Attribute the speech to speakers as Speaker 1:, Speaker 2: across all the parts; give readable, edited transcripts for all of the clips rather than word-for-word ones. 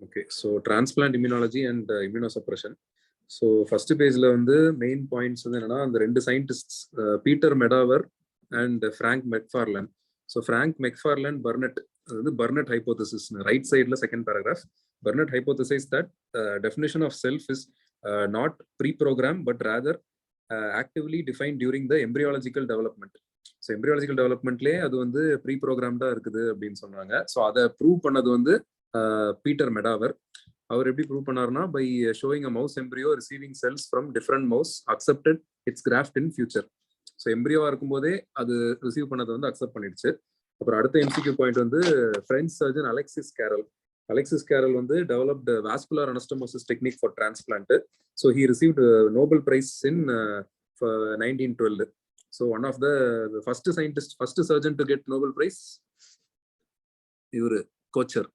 Speaker 1: Okay, so transplant immunology and immunosuppression. So first pageல வந்து main points வந்து என்னன்னா அந்த ரெண்டு scientists Peter Medawar and Frank McFarlane. So Frank McFarlane Burnett the Burnett hypothesis right side la second paragraph. Burnett hypothesized that definition of self is not pre-programmed but rather actively defined during the embryological development. So embryological development லே அது வந்து pre-programmed இருக்குது அப்படின்னு சொன்னாங்க. So அதை prove பண்ணது வந்து Peter மெடாவர். அவர் எப்படி prove பண்ணாருன்னா by showing a mouse embryo receiving cells from different mouse accepted its graft in future. So எம்ப்ரியோவா இருக்கும்போதே அது ரிசீவ் பண்ணதை வந்து அக்செப்ட் பண்ணிடுச்சு. அப்புறம் அடுத்த எம்சிக்யூ பாயிண்ட் வந்து French surgeon Alexis Carrel. Alexis Carrel வந்து developed vascular anastomosis technique for transplant. So he received a Nobel Prize in 1912. So one of the first scientist, first surgeon to get Nobel Prize, இவரு Kochhar.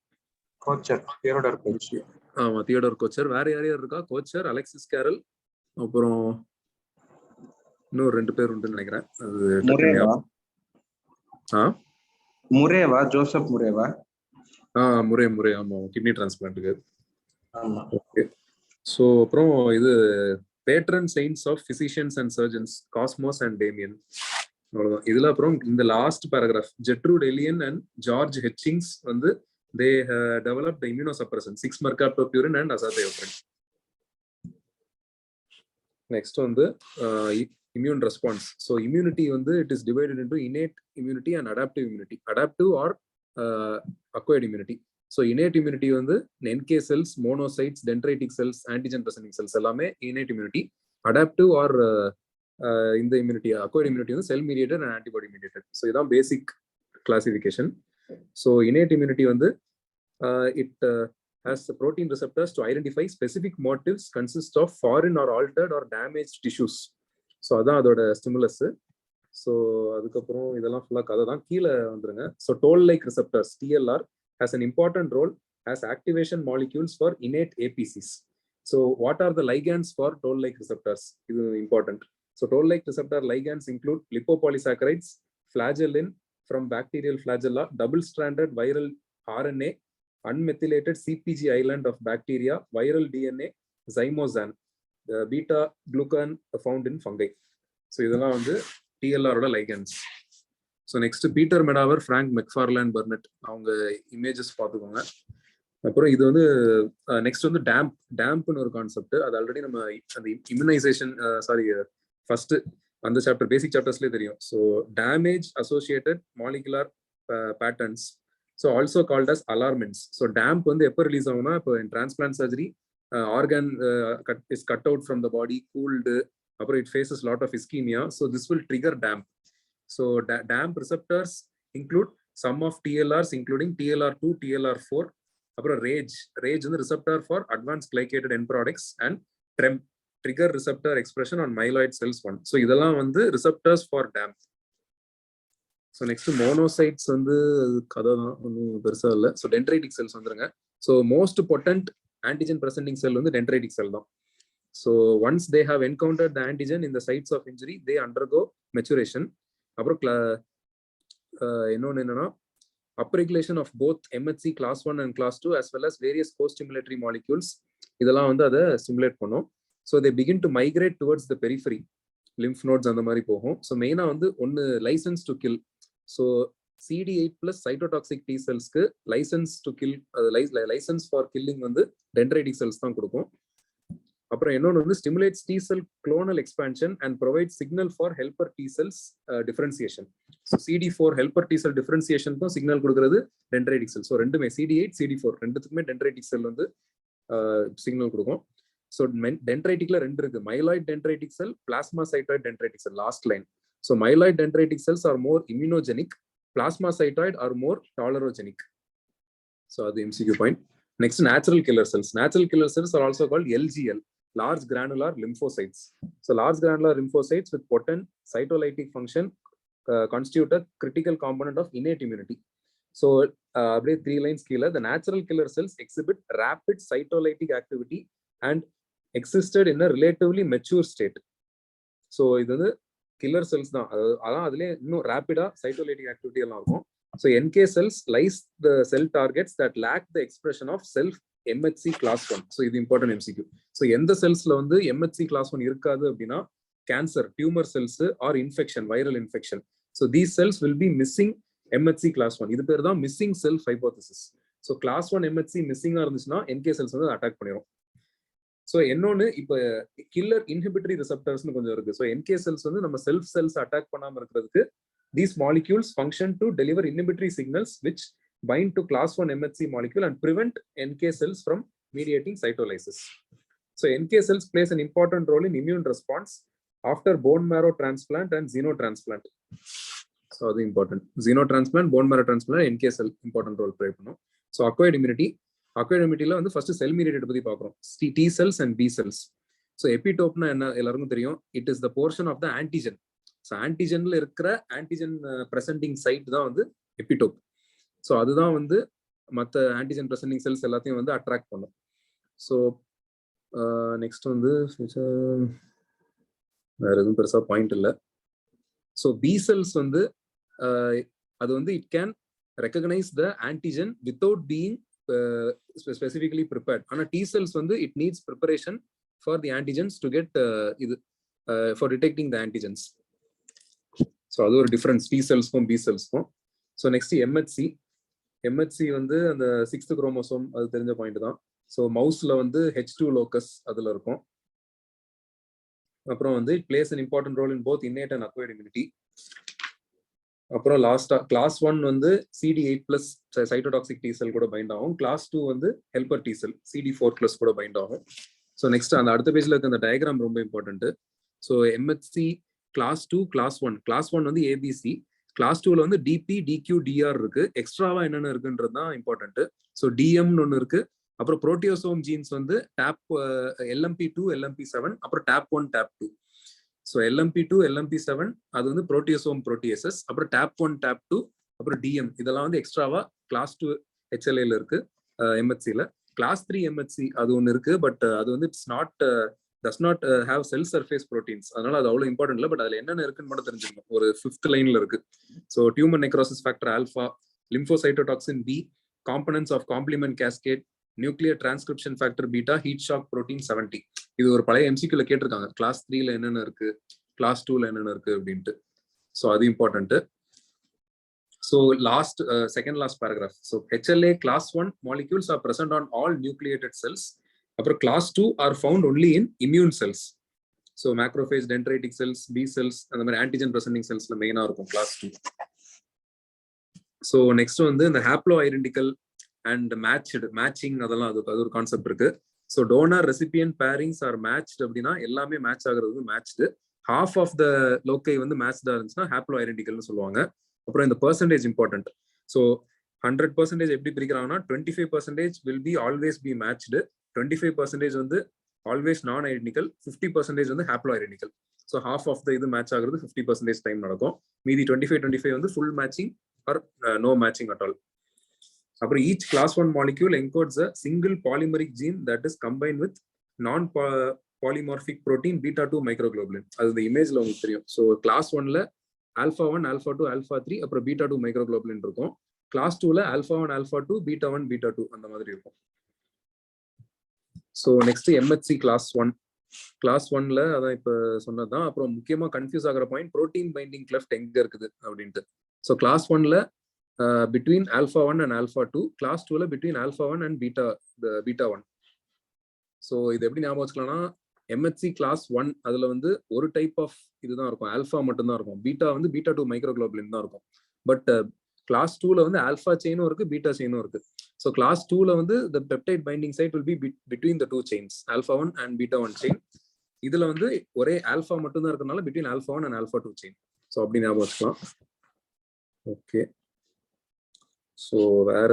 Speaker 1: Theodore Kochhar. ஆமா, Theodore Kochhar. வேற யார் இருக்கா? Kochhar, Alexis carol, அப்புறம் இன்னும் ரெண்டு பேர் உண்டுன்னு நினைக்கிறேன். அது
Speaker 2: முரேவா, ஜோசப் முரேவா?
Speaker 1: முரே ஆமா, கிட்னி டிரான்ஸ்பிளான்ட்டுக்கு. ஓகே. ஸோ அப்புறம் இது patron saints of physicians and surgeons Cosmas and Damian. அவ்வளவுதான். இதுல அப்புறம் இந்த last paragraph Gertrude Elion and George Hitchings வந்து they developed the immunosuppressant 6-mercaptopurine and azathioprine. Next வந்து immune response. So immunity வந்து it is divided into innate immunity and adaptive immunity. Adaptive or acquired immunity. So innate immunity வந்து NK cells, monocytes, dendritic cells, antigen presenting cells எல்லாமே innate immunity. Adaptive or இந்த immunity acquired immunity வந்து cell mediated and antibody mediated. So இதான் basic classification. So innate immunity வந்து it has the protein receptors to identify specific motifs consist of foreign or altered or damaged tissues. So அதான் அதோட stimulus. So அதுக்கப்புறம் இதெல்லாம் ஃபுல்லாக கதை தான். கீழே வந்துருங்க. So toll-like receptors TLR has an important role as activation molecules for innate APCs. So what are the ligands for toll-like receptors? இது important. So toll-like receptor ligands include lipopolysaccharides, flagellin from bacterial flagella, double-stranded viral RNA, unmethylated CpG island of bacteria, viral DNA, zymosan, beta glucan found in fungi. So இதெல்லாம் வந்து TLR ஓட ligands. So next Peter Medawar, Frank McFarlane, Burnet அவங்க images பார்த்துக்கோங்க. அப்புறம் இது வந்து next வந்து டேம்ப்னு ஒரு கான்செப்ட். அது ஆல்ரெடி நம்ம அந்த இம்யூனைசேஷன் ஃபர்ஸ்ட் அந்த சாப்டர் பேசிக் சாப்டர்ஸ்லேயே தெரியும். So damage associated molecular patterns, so also called as alarmins. So DAMP வந்து எப்போ ரிலீஸ் ஆகும்னா இப்போ transplant surgery organ is cut out from the body, cooled, அப்புறம் it faces lot of ischaemia. So this will trigger DAMP. So DAMP receptors include some of TLRs including TLR2, TLR4. அப்புறம் RAGE is the receptor for advanced glycated end products, and TREM trigger receptor expression on myeloid cells 1. So இதெல்லாம் வந்து receptors for DAMP. So next monocytes வந்து கதை தான், ஒன்றும் பெருசா இல்லை. So dendritic cells வந்துருங்க. So most potent antigen presenting cell வந்து dendritic cell தான். So once they have encountered the antigen in the sites of injury, they undergo maturation. அப்புறம் இன்னொன்று என்னன்னா upregulation of both MHC class 1 and class 2 as well as various co-stimulatory molecules இதெல்லாம் வந்து அதை stimulate பண்ணும். So they begin to migrate towards the periphery, lymph nodes அந்த மாதிரி போகும். ஸோ மெயினாக வந்து ஒன்று licence to kill. So CD8+ cytotoxic T செல்ஸ்க்கு licence to kill, licence for killing வந்து டென்ட்ரைட்டிக் செல்ஸ் தான் கொடுக்கும். அப்புறம் இன்னொன்று வந்து stimulates T cell clonal expansion and provides signal for helper T cells differentiation. So CD4 helper T cell differentiation தான் signal கொடுக்கிறது dendritic cell. So ரெண்டுமே CD8 CD4 ரெண்டுத்துக்குமே dendritic cell வந்து சிக்னல் கொடுக்கும். ஸோ dendriticல ரெண்டு இருக்கு, myeloid dendritic cell, plasmacytoid dendritic cell, last line. So myeloid dendritic cells are more immunogenic, plasmacytoid are more tolerogenic. So அது MCQ point. Next, natural killer cells. Natural killer cells are also called LGL, large granular lymphocytes. So large granular lymphocytes with potent cytolytic function constitute a critical component of innate immunity. So அப்படியே 3 lines கீழே, the natural killer cells exhibit rapid cytolytic activity and existed in a relatively mature state. So இது வந்து killer cells தான். அதான் அதுலேயே இன்னும் ரேப்பிடா சைட்டோலைட்டிக் activity எல்லாம் இருக்கும். So NK cells lies the cell targets that lack the expression of self MHC class 1. So இது important MCQ. So எந்த செல்ஸ்ல வந்து MHC class 1 இருக்காது அப்படின்னா cancer, tumor cells or infection, viral infection. So these cells will be missing MHC class 1. இது பேர் தான் missing self hypothesis. So class 1 MHC missing இருந்துச்சுன்னா NK cells வந்து அட்டாக் பண்ணிரும். ஸோ இன்னொன்று இப்போ கில்லர் இன்ஹிபிட்டரி ரிசெப்டர்ஸ்னு கொஞ்சம் இருக்கு. ஸோ NK cells வந்து நம்ம செல்ஃப் செல்ஸ் அட்டாக் பண்ணாமல் இருக்கிறதுக்கு these molecules function to deliver inhibitory signals which bind to class 1 MHC molecule and prevent NK cells from mediating cytolysis. So NK cells plays an important role in immune response after bone marrow transplant and xenotransplant. So that's important. Xenotransplant, bone marrow transplant, NK cell important role play பண்ணும். So acquired immunity ல வந்து first cell mediated பத்தி பார்க்குறோம். T cells and B cells. So epitope என்ன எல்லாருக்கும் தெரியும். It is the portion of the antigen. So ஆன்டிஜன்ல இருக்கிற ஆன்டிஜன் ப்ரெசென்டிங் சைட் தான் வந்து எபிடோப். ஸோ அதுதான் வந்து மற்ற ஆன்டிஜன் ப்ரெசென்டிங் செல்ஸ் எல்லாத்தையும் வந்து அட்ராக்ட் பண்ணும். ஸோ நெக்ஸ்ட் வந்து வேற எதுவும் பெருசா பாயிண்ட் இல்லை. ஸோ பி செல்ஸ் வந்து அது வந்து it can recognise the antigen without being specifically prepared. ஆனால் டி செல்ஸ் வந்து it needs preparation for the antigens to get இது for detecting the antigens. So அது ஒரு டிஃபரன்ஸ் டி செல்ஸ்க்கும் பி செல்ஸ்க்கும். ஸோ நெக்ஸ்ட் எம்ஹெச்சி வந்து அந்த 6th குரோமோசோம் அது தெரிஞ்ச பாயிண்ட் தான். ஸோ மவுஸ்ல வந்து H2 லோக்கஸ் அதுல இருக்கும். அப்புறம் வந்து it plays an important role in both innate and acquired immunity. அப்புறம் லாஸ்டா கிளாஸ் 1 வந்து CD8+ சைட்டோடாக்சிக் டி செல் கூட பைண்ட் ஆகும். கிளாஸ் 2 வந்து ஹெல்பர் டி செல் CD4+ கூட பைண்ட் ஆகும். ஸோ நெக்ஸ்ட் அந்த அடுத்த பேஜ்ல இருக்க அந்த டயக்ராம் ரொம்ப important. So MHC class 2 class 1 class 1 வந்து ஏபிசி, கிளாஸ் 2ல வந்து டிபி டிக்யூ டிஆர் இருக்கு. எக்ஸ்ட்ராவா என்னென்ன இருக்குன்றது தான் இம்பார்ட்டன்ட். ஸோ டிஎம்னு ஒன்று இருக்கு. அப்புறம் புரோட்டியோசோம் ஜீன்ஸ் வந்து டேப் LMP2 LMP7 அப்புறம் tape 1 tape 2. So LMP2 LMP7 அது வந்து புரோட்டியோசோம் புரோட்டியேசஸ், அப்புறம் டேப் 1 டேப் 2 அப்புறம் டிஎம் இதெல்லாம் வந்து எக்ஸ்ட்ராவா கிளாஸ் 2 HLA-ல இருக்கு எம்ஹெச்சில. கிளாஸ் 3 எம்ஹெச்சி அது ஒன்று இருக்கு. பட் அது வந்து it's not does not have cell surface proteins. அதனால அது அவ்வளவு இம்பார்ட்டன்ட் இல்லை. பட் அதுல என்னென்ன இருக்குன்னு மட்டும் தெரிஞ்சுக்கணும். ஒரு 5th லைன்ல இருக்கு. So tumour necrosis factor alpha, lymphocytotoxin B, components of complement cascade, nuclear transcription factor beta, heat shock protein 70. இது ஒரு பழைய MCQ-ல கேட்டிருக்காங்க. கிளாஸ் 3ல என்னென்ன இருக்கு, கிளாஸ் 2ல என்னென்ன இருக்கு அப்படின்ட்டு. ஸோ அது important. So second last paragraph. So HLA class 1 molecules are present on all nucleated cells. அப்புறம் class 2 are found only in immune cells. So macrophage, dendritic cells, B cells அந்த மாதிரி antigen presenting செல்ஸ்ல மெயினா இருக்கும் class 2. So next வந்து இந்த haplo identical and matching அதெல்லாம் அது ஒரு கான்செப்ட் இருக்கு. So donor recipient pairings are matched அப்படின்னா எல்லாமே மேட்ச் ஆகுறது மேட்ச்டு. ஹாஃப் ஆஃப் த லோக்கை வந்து மேட்ச்டா இருந்துச்சுன்னா ஹாப்ளோ ஐடென்டிக்கல்னு சொல்லுவாங்க. அப்புறம் இந்த பெர்சன்டேஜ் இம்பார்ட்டன்ட். ஸோ 100% எப்படி பிரிக்கிறாங்கன்னா 25% will be always be matched, 25% வந்து ஆல்வேஸ் நான் ஐடென்டிக்கல், 50% வந்து haploidentical. So half of the இது மேட்ச் ஆகுறது 50% டைம் நடக்கும். மீதி 25 வந்து full matching or no matching at all. அப்புறம் each class 1 molecule encodes a single polymeric gene that is combined with non polymorphic protein β2 microglobulin. அது இந்த இமேஜ்ல உங்களுக்கு தெரியும். ஸோ கிளாஸ் 1ல α1 α2 α3 அப்புறம் β2 மைக்ரோகுளோபுலின் இருக்கும். கிளாஸ் 2ல α1 α2 β1 β2 அந்த மாதிரி இருக்கும். So next MHC class 1. Class 1ல அதான் இப்போ சொன்னதுதான். அப்புறம் முக்கியமா கன்ஃபியூஸ் ஆகிற பாயிண்ட் புரோட்டீன் பைண்டிங் கிளெஃப்ட் எங்க இருக்குது அப்படின்ட்டு. ஸோ கிளாஸ் 1ல பிட்வீன் α1 அண்ட் α2, கிளாஸ் 2ல பிட்வீன் α1 அண்ட் β1. ஸோ இது எப்படி ஞாபகம் வச்சுக்கலாம்னா எம்ஹெச்சி கிளாஸ் 1 அதுல வந்து ஒரு டைப் ஆஃப் இதுதான் இருக்கும், ஆல்ஃபா மட்டும் தான் இருக்கும். பீட்டா வந்து β2 மைக்ரோகுளோபுலின் தான் இருக்கும். பட் கிளாஸ் 2ல வந்து ஆல்ஃபா செயினும் இருக்கு, பீட்டா செயினும் இருக்கு. ஸோ கிளாஸ் 2ல வந்து the peptide binding site will be between the two chains, α1 and β1 chain. இதுல வந்து ஒரே ஆல்ஃபா மட்டும் தான் இருக்கறனால between α1 and α2 chain. ஸோ அப்படி ஞாபகம் வச்சுக்கலாம். ஓகே. ஸோ வேற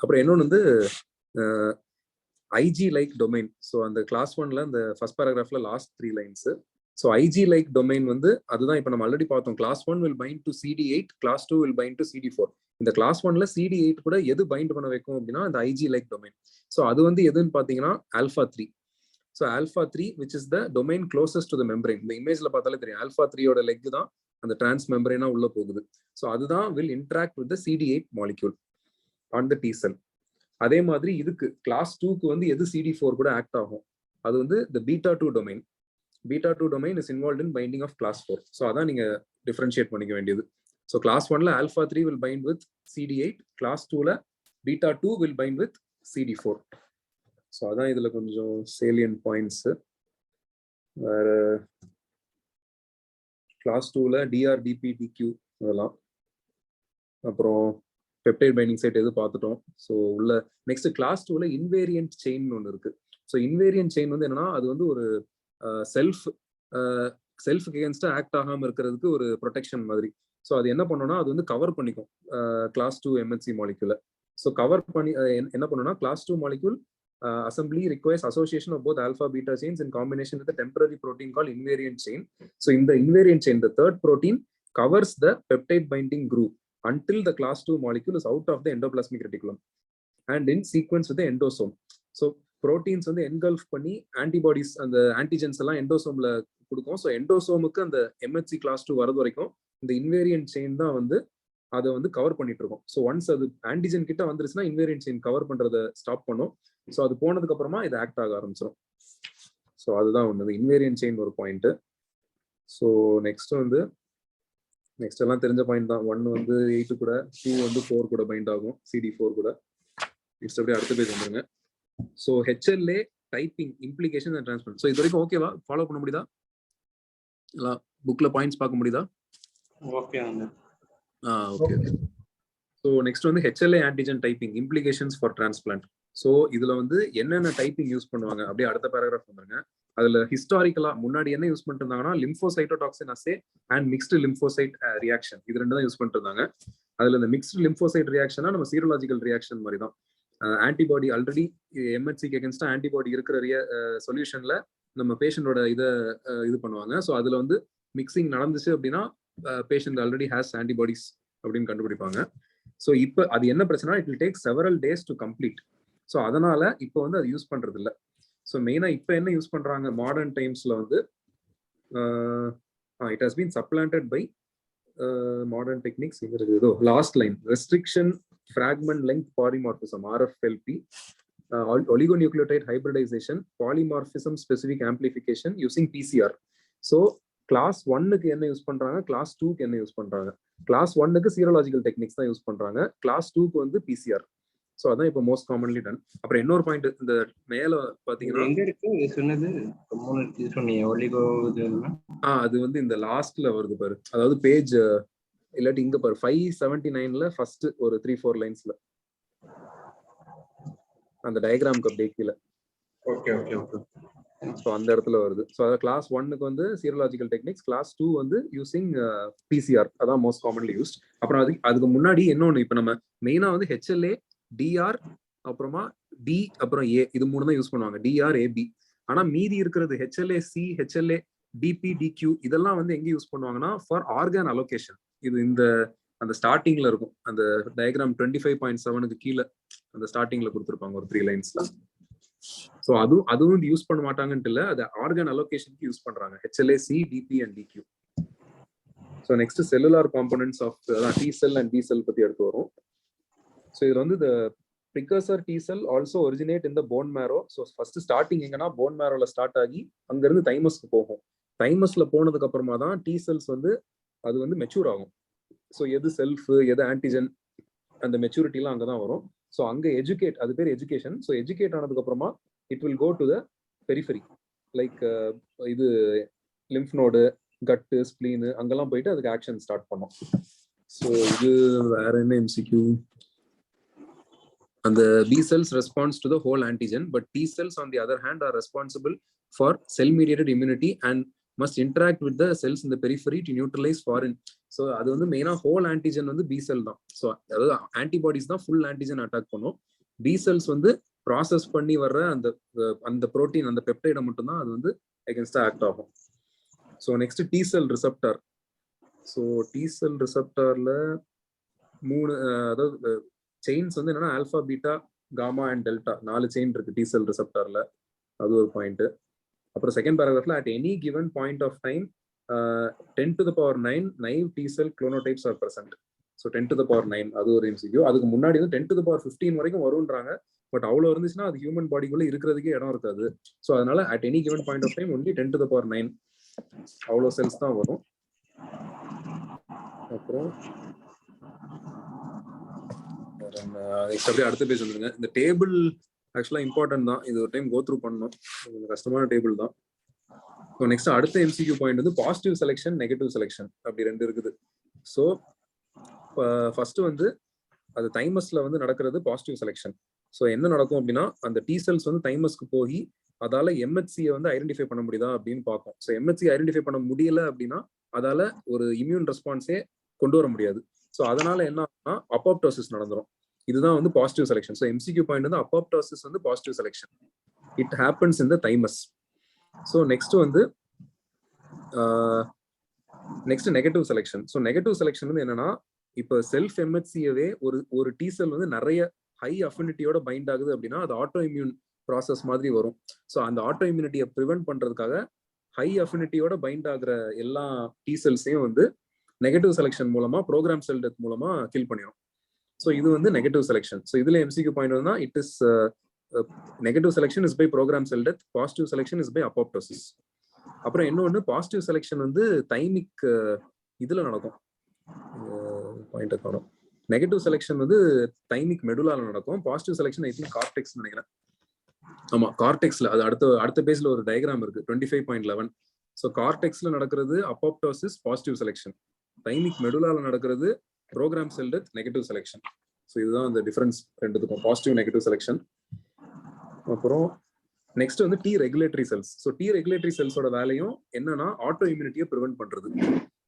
Speaker 1: அப்புறம் இன்னொன்று வந்து IG லைக் டொமைன். ஸோ அந்த கிளாஸ் 1ல அந்த ஃபர்ஸ்ட் பேராகிராஃப்ல last 3 lines. So IG like domain வந்து அதுதான் இப்போ நம்ம ஆல்ரெடி பார்த்தோம். Class 1 will bind to CD8, class 2 will bind to CD4. இந்த கிளாஸ் 1ல CD8 கூட எது பைண்ட் பண்ண வைக்கும் அப்படின்னா இந்த IG லைக் டொமைன். ஸோ அது வந்து எதுன்னு பார்த்தீங்கன்னா α3. So α3 which is the domain closest to the membrane. இந்த இமேஜ்ல பார்த்தாலே தெரியும் α3யோட லெக் தான் அந்த டிரான்ஸ் மெம்பரேனா உள்ள போகுது. ஸோ அதுதான் will interact with CD8 molecule on the T cell. அதே மாதிரி இதுக்கு கிளாஸ் 2க்கு வந்து எது CD4 கூட ஆக்ட் ஆகும், அது வந்து the beta 2 domain. beta 2 domain is involved in binding of class 4. So அதான் நீங்க டிஃபரன்ஷியேட் பண்ணிக்க வேண்டியது. ஸோ கிளாஸ் 1ல alpha 3 will bind with CD8, class 2ல beta 2 will bind with CD4. So அதான் இதுல கொஞ்சம் salient points. வேற கிளாஸ் 2ல DR, DP, DQ அதெல்லாம், அப்புறம் பெப்டைட் பைண்டிங் சைட் எது பார்த்துட்டோம். ஸோ உள்ள நெக்ஸ்ட் கிளாஸ் 2ல இன்வேரியன்ட் செயின் ஒன்று இருக்கு. ஸோ இன்வேரியன்ட் செயின் வந்து என்னன்னா, அது வந்து ஒரு செல்ஃப்க்கு அகேன்ஸ்டா ஆக்ட் ஆகாம இருக்கிறதுக்கு ஒரு ப்ரொடெக்ஷன் மாதிரி. ஸோ அது என்ன பண்ணோம்னா, அது வந்து கவர் பண்ணிக்கும் கிளாஸ் 2 MHC மாலிக்யூல. ஸோ கவர் பண்ணி என்ன பண்ணோம்னா, class 2 molecule assembly requires association of both alpha beta chains in combination with a temporary protein called invariant chain. So in the invariant chain, the third protein covers the peptide binding group until the class 2 molecule is out of the endoplasmic reticulum and in sequence with the endosome. So proteins வந்து engulf பண்ணி antibodies அந்த antigens எல்லாம் endosome ல கொடுக்கும். So endosome-க்கு அந்த MHC class 2 வரது வரைக்கும் இந்த invariant chain தான் வந்து அதை வந்து கவர் பண்ணிட்டு இருக்கோம். ஸோ ஒன்ஸ் அது ஆன்டிஜன் கிட்ட வந்துருச்சுன்னா இன்வேரியன்ட் செயின் கவர் பண்றதை ஸ்டாப் பண்ணும். ஸோ அது போனதுக்கு அப்புறமா இது ஆக்ட் ஆக ஆரம்பிச்சிடும். ஸோ அதுதான் ஒன்று இன்வேரியன்ட் செயின் ஒரு பாயிண்ட். ஸோ நெக்ஸ்ட் எல்லாம் தெரிஞ்ச பாயிண்ட் தான். 1 வந்து 8 கூட, 2 வந்து 4 கூட பைண்ட் ஆகும், CD4 கூட. நெக்ஸ்ட் அப்படியே அடுத்த பேஜ் வந்துருங்க. So HLA typing implication and transfer. So இது வரைக்கும் ஓகேவா? ஃபாலோ பண்ண முடியுதா? இல்லை புக்ல பாயிண்ட்ஸ் பார்க்க முடியுதா?
Speaker 2: ஓகே.
Speaker 1: ஓகே. ஸோ நெக்ஸ்ட் வந்து HLA antigen typing implications for transplant. So இதுல வந்து என்னென்ன டைப்பிங் யூஸ் பண்ணுவாங்க அப்படியே அடுத்த பேராகிராஃப் வந்துருங்க. அதுல ஹிஸ்டாரிக்கலா முன்னாடி என்ன யூஸ் பண்ணிட்டு இருந்தாங்கன்னா, லிம்போசைட்டோடாக்சின் அசே அண்ட் மிக்ஸ்டு லிம்போசைட் ரியாக்ஷன், இது ரெண்டு தான் யூஸ் பண்ணிட்டு இருந்தாங்க. அதுல இந்த மிக்ஸ்டு லிம்போசைட் ரியாக்ஷனா நம்ம சீரோலாஜிக்கல் ரியாக்ஷன் மாதிரி தான். ஆன்டிபாடி ஆல்ரெடி MHCக்கு அகேன்ஸ்டா ஆன்டிபாடி இருக்கிற சொல்யூஷன்ல நம்ம பேஷண்டோட இது பண்ணுவாங்க. ஸோ அதுல வந்து மிக்சிங் நடந்துச்சு அப்படின்னா பேஷண்ட் ஆல்ரெடி ஹேஸ் ஆன்டிபாடிஸ் அப்படின்னு கண்டுபிடிப்பாங்க. ஸோ இப்போ அது என்ன பிரச்சனை, it will take several days to complete. So அதனால இப்போ வந்து அது யூஸ் பண்றது இல்லை. ஸோ மெயினா இப்போ என்ன யூஸ் பண்றாங்க மாடர்ன் டைம்ஸ்ல வந்து it has been supplanted by modern techniques. ஏதோ last line restriction fragment length polymorphism RFLP, oligonucleotide hybridization, polymorphism specific amplification using PCR. So class 1க்கு என்ன யூஸ் பண்றாங்க, கிளாஸ் 2க்கு என்ன யூஸ் பண்றாங்க. கிளாஸ் 1க்கு சீரோலாஜிக்கல் டெக்னிக்ஸ் தான் யூஸ் பண்றாங்க, கிளாஸ் 2க்கு வந்து PCR. ஸோ அதான் இப்போ மோஸ்ட் காமன்லி டன். அப்புறம் இன்னொரு பாயிண்ட் இந்த மேல பாத்தீங்கன்னா
Speaker 2: எங்க இருக்கு சொன்னது, சொன்னீங்க ஒலிகோ.
Speaker 1: அது வந்து இந்த லாஸ்ட்ல வருது பாரு, அதாவது பேஜ் இல்லாட்டி இங்க பாரு 579ல ஃபர்ஸ்ட் ஒரு 3-4 லைன்ஸ்ல அந்த டயக்ராம்க்கு அப்படியே கீழே.
Speaker 2: Okay okay okay.
Speaker 1: ஸோ அந்த இடத்துல வருது. ஸோ அதாவது கிளாஸ் 1க்கு வந்து சீரோலாஜிக்கல் டெக்னிக்ஸ், கிளாஸ் 2 வந்து யூசிங் PCR. அதான் மோஸ்ட் காமன்லி யூஸ்ட். அப்புறம் அதுக்கு முன்னாடி இன்னொன்று, இப்போ நம்ம மெயினா வந்து HLA, DR, அப்புறமா D, அப்புறம் A, இது 3 தான் யூஸ் பண்ணுவாங்க, DR, AB. ஆனா மீதி இருக்கிறது HLA-C, HLA, DP, DQ இதெல்லாம் வந்து எங்க யூஸ் பண்ணுவாங்கன்னா ஃபார் ஆர்கான் அலோகேஷன். இது இந்த அந்த ஸ்டார்டிங்ல இருக்கும், அந்த டயக்ராம் 25.7க்கு கீழே அந்த ஸ்டார்டிங்ல கொடுத்துருப்பாங்க ஒரு 3 லைன்ஸ்ல. ஸோ அதுவும் யூஸ் பண்ண மாட்டாங்கன்ட்டு இல்லை, அது ஆர்கான் அலோகேஷனுக்கு யூஸ் பண்றாங்க HLA-C, DP and DQ. So next cellular components of T cell and B cell பத்தி எடுத்து வரும். ஸோ இதுல வந்து the precursor T cell also originate in the bone marrow. So first starting எங்கன்னா போன் மேரோல ஸ்டார்ட் ஆகி அங்கிருந்து தைமஸ்க்கு போகும். தைமஸ்ல போனதுக்கு அப்புறமா தான் T cells வந்து அது வந்து மெச்சூர் ஆகும். ஸோ எது செல்ஃப் எது ஆன்டிஜன் அந்த மெச்சூரிட்டிலாம் அங்கே தான் வரும். ஸோ அங்கே எஜுகேட், அது பேர் எஜுகேஷன். ஸோ எஜுகேட் ஆனதுக்கு அப்புறமா it will go to the periphery, like இது லிம்ஃப் நோடு, கட்டு, ஸ்ப்ளீனு அங்கெல்லாம் போயிட்டு அதுக்கு ஆக்ஷன் ஸ்டார்ட் பண்ணோம். ஸோ இது வேற என்ன MCQ, அந்த B cells responds to the whole antigen, but T cells on the other hand are responsible for cell mediated immunity and must interact with the cells in the periphery to neutralize foreign. So அது வந்து மெயினா whole antigen வந்து B cell தான். So அதாவது antibodies தான் full antigen attack பண்ணும். B cells வந்து process பண்ணி வர்ற அந்த புரோட்டீன், அந்த பெப்டைடை மட்டும்தான் அது வந்து அகேன்ஸ்டா ஆக்ட் ஆகும். So next T cell receptor. So T cell receptorல 3 அதாவது செயின்ஸ் வந்து என்னன்னா alpha, beta, gamma and delta 4 chain இருக்கு T cell receptorல. அது ஒரு பாயிண்ட். அப்புறம் செகண்ட் பேராகிராஃப்ல at any given point of time 10 to the power 9 naive T cell clonotypes are present. So 10 to the power 9 அது ஒரு MCQ. அதுக்கு முன்னாடி வந்து 10 to the power 15 வரைக்கும் வரும்ன்றாங்க. பட் அவ்வளோ இருந்துச்சுன்னா அது ஹியூமன் பாடிக்குள்ள இருக்கிறதுக்கே இடம் இருக்காது. ஸோ அதனால at any given point of time only 10 to the power 9 அவ்வளோ செல்ஸ் தான் வரும். அப்புறம் அப்படியே அடுத்த பேஜ் வந்துருங்க. இந்த டேபிள் ஆக்சுவலா இம்பார்ட்டன்ட் தான். இது ஒரு டைம் கோ த்ரூ பண்ணணும். கஷ்டமான டேபிள் தான். ஸோ நெக்ஸ்ட் அடுத்த MCQ பாயிண்ட் வந்து பாசிட்டிவ் செலெக்ஷன் நெகட்டிவ் செலெக்ஷன் அப்படி ரெண்டு இருக்குது. ஸோ ஃபர்ஸ்ட் வந்து அது தைமஸ்ல வந்து நடக்கிறது பாசிட்டிவ் செலெக்ஷன். ஸோ என்ன நடக்கும் அப்படின்னா அந்த டி செல்ஸ் வந்து தைமஸ்க்கு போய் அதால எம்ஹெச்சியை வந்து ஐடென்டிஃபை பண்ண முடியுதா அப்படின்னு பார்க்கும். ஸோ எம்ஹெச்சி ஐடென்டிஃபை பண்ண முடியல அப்படின்னா அதால ஒரு இம்யூன் ரெஸ்பான்ஸே கொண்டு வர முடியாது. ஸோ அதனால என்ன ஆகும்னா அப்போப்டோசிஸ் நடந்துரும். இதுதான் வந்து positive selection. So MCQ point வந்து அப்போப்டோசிஸ் வந்து positive selection. It happens in the thymus. So next வந்து next negative selection. So negative selection வந்து என்னன்னா இப்போ செல்ஃப் எம்ஹெச்சியவே ஒரு டி செல் வந்து நிறைய ஹை அஃபினிட்டியோட பைண்ட் ஆகுது அப்படின்னா அது ஆட்டோ இம்யூன் ப்ராசஸ் மாதிரி வரும். ஸோ அந்த ஆட்டோ இம்யூனிட்டியை ப்ரிவென்ட் பண்றதுக்காக ஹை அஃபினிட்டியோட பைண்ட் ஆகுற எல்லா டி செல்ஸையும் வந்து நெகட்டிவ் செலெக்ஷன் மூலமா ப்ரோக்ராம் செல் டெத் மூலமா கில் பண்ணிடும். ஸோ இது வந்து நெகட்டிவ் செலெக்ஷன். ஸோ இதுல MCQ பாயிண்ட் வந்து it is negative selection is by program cell death, positive selection is by apoptosis. அப்புறம் இன்னொன்று பாசிட்டிவ் செலெக்ஷன் வந்து தைமிக் இதுல நடக்கும். பாயிண்ட் காணும். நெகட்டிவ் செலெக்ஷன் வந்து தைமிக் மெடுலால நடக்கும். Positive selection I think cortex நினைக்கிறேன். ஆமா கார்டெக்ஸ்ல. அது அடுத்த பேஜ்ல ஒரு டயக்ராம் இருக்கு 25.11. ஸோ கார்டெக்ஸ்ல நடக்கிறது அப்போப்டோசிஸ் பாசிட்டிவ் செலெக்ஷன், தைமிக் மெடுலால நடக்கிறது program cell death negative selection. So இதுதான் அந்த டிஃபரன்ஸ் ரெண்டுத்துக்கும், பாசிட்டிவ் நெகட்டிவ் செலெக்ஷன். அப்புறம் நெக்ஸ்ட் வந்து T regulatory cells. So T regulatory செல்ஸோட வேலையும் என்னன்னா ஆட்டோ இம்யூனிட்டியை ப்ரிவென்ட் பண்றது.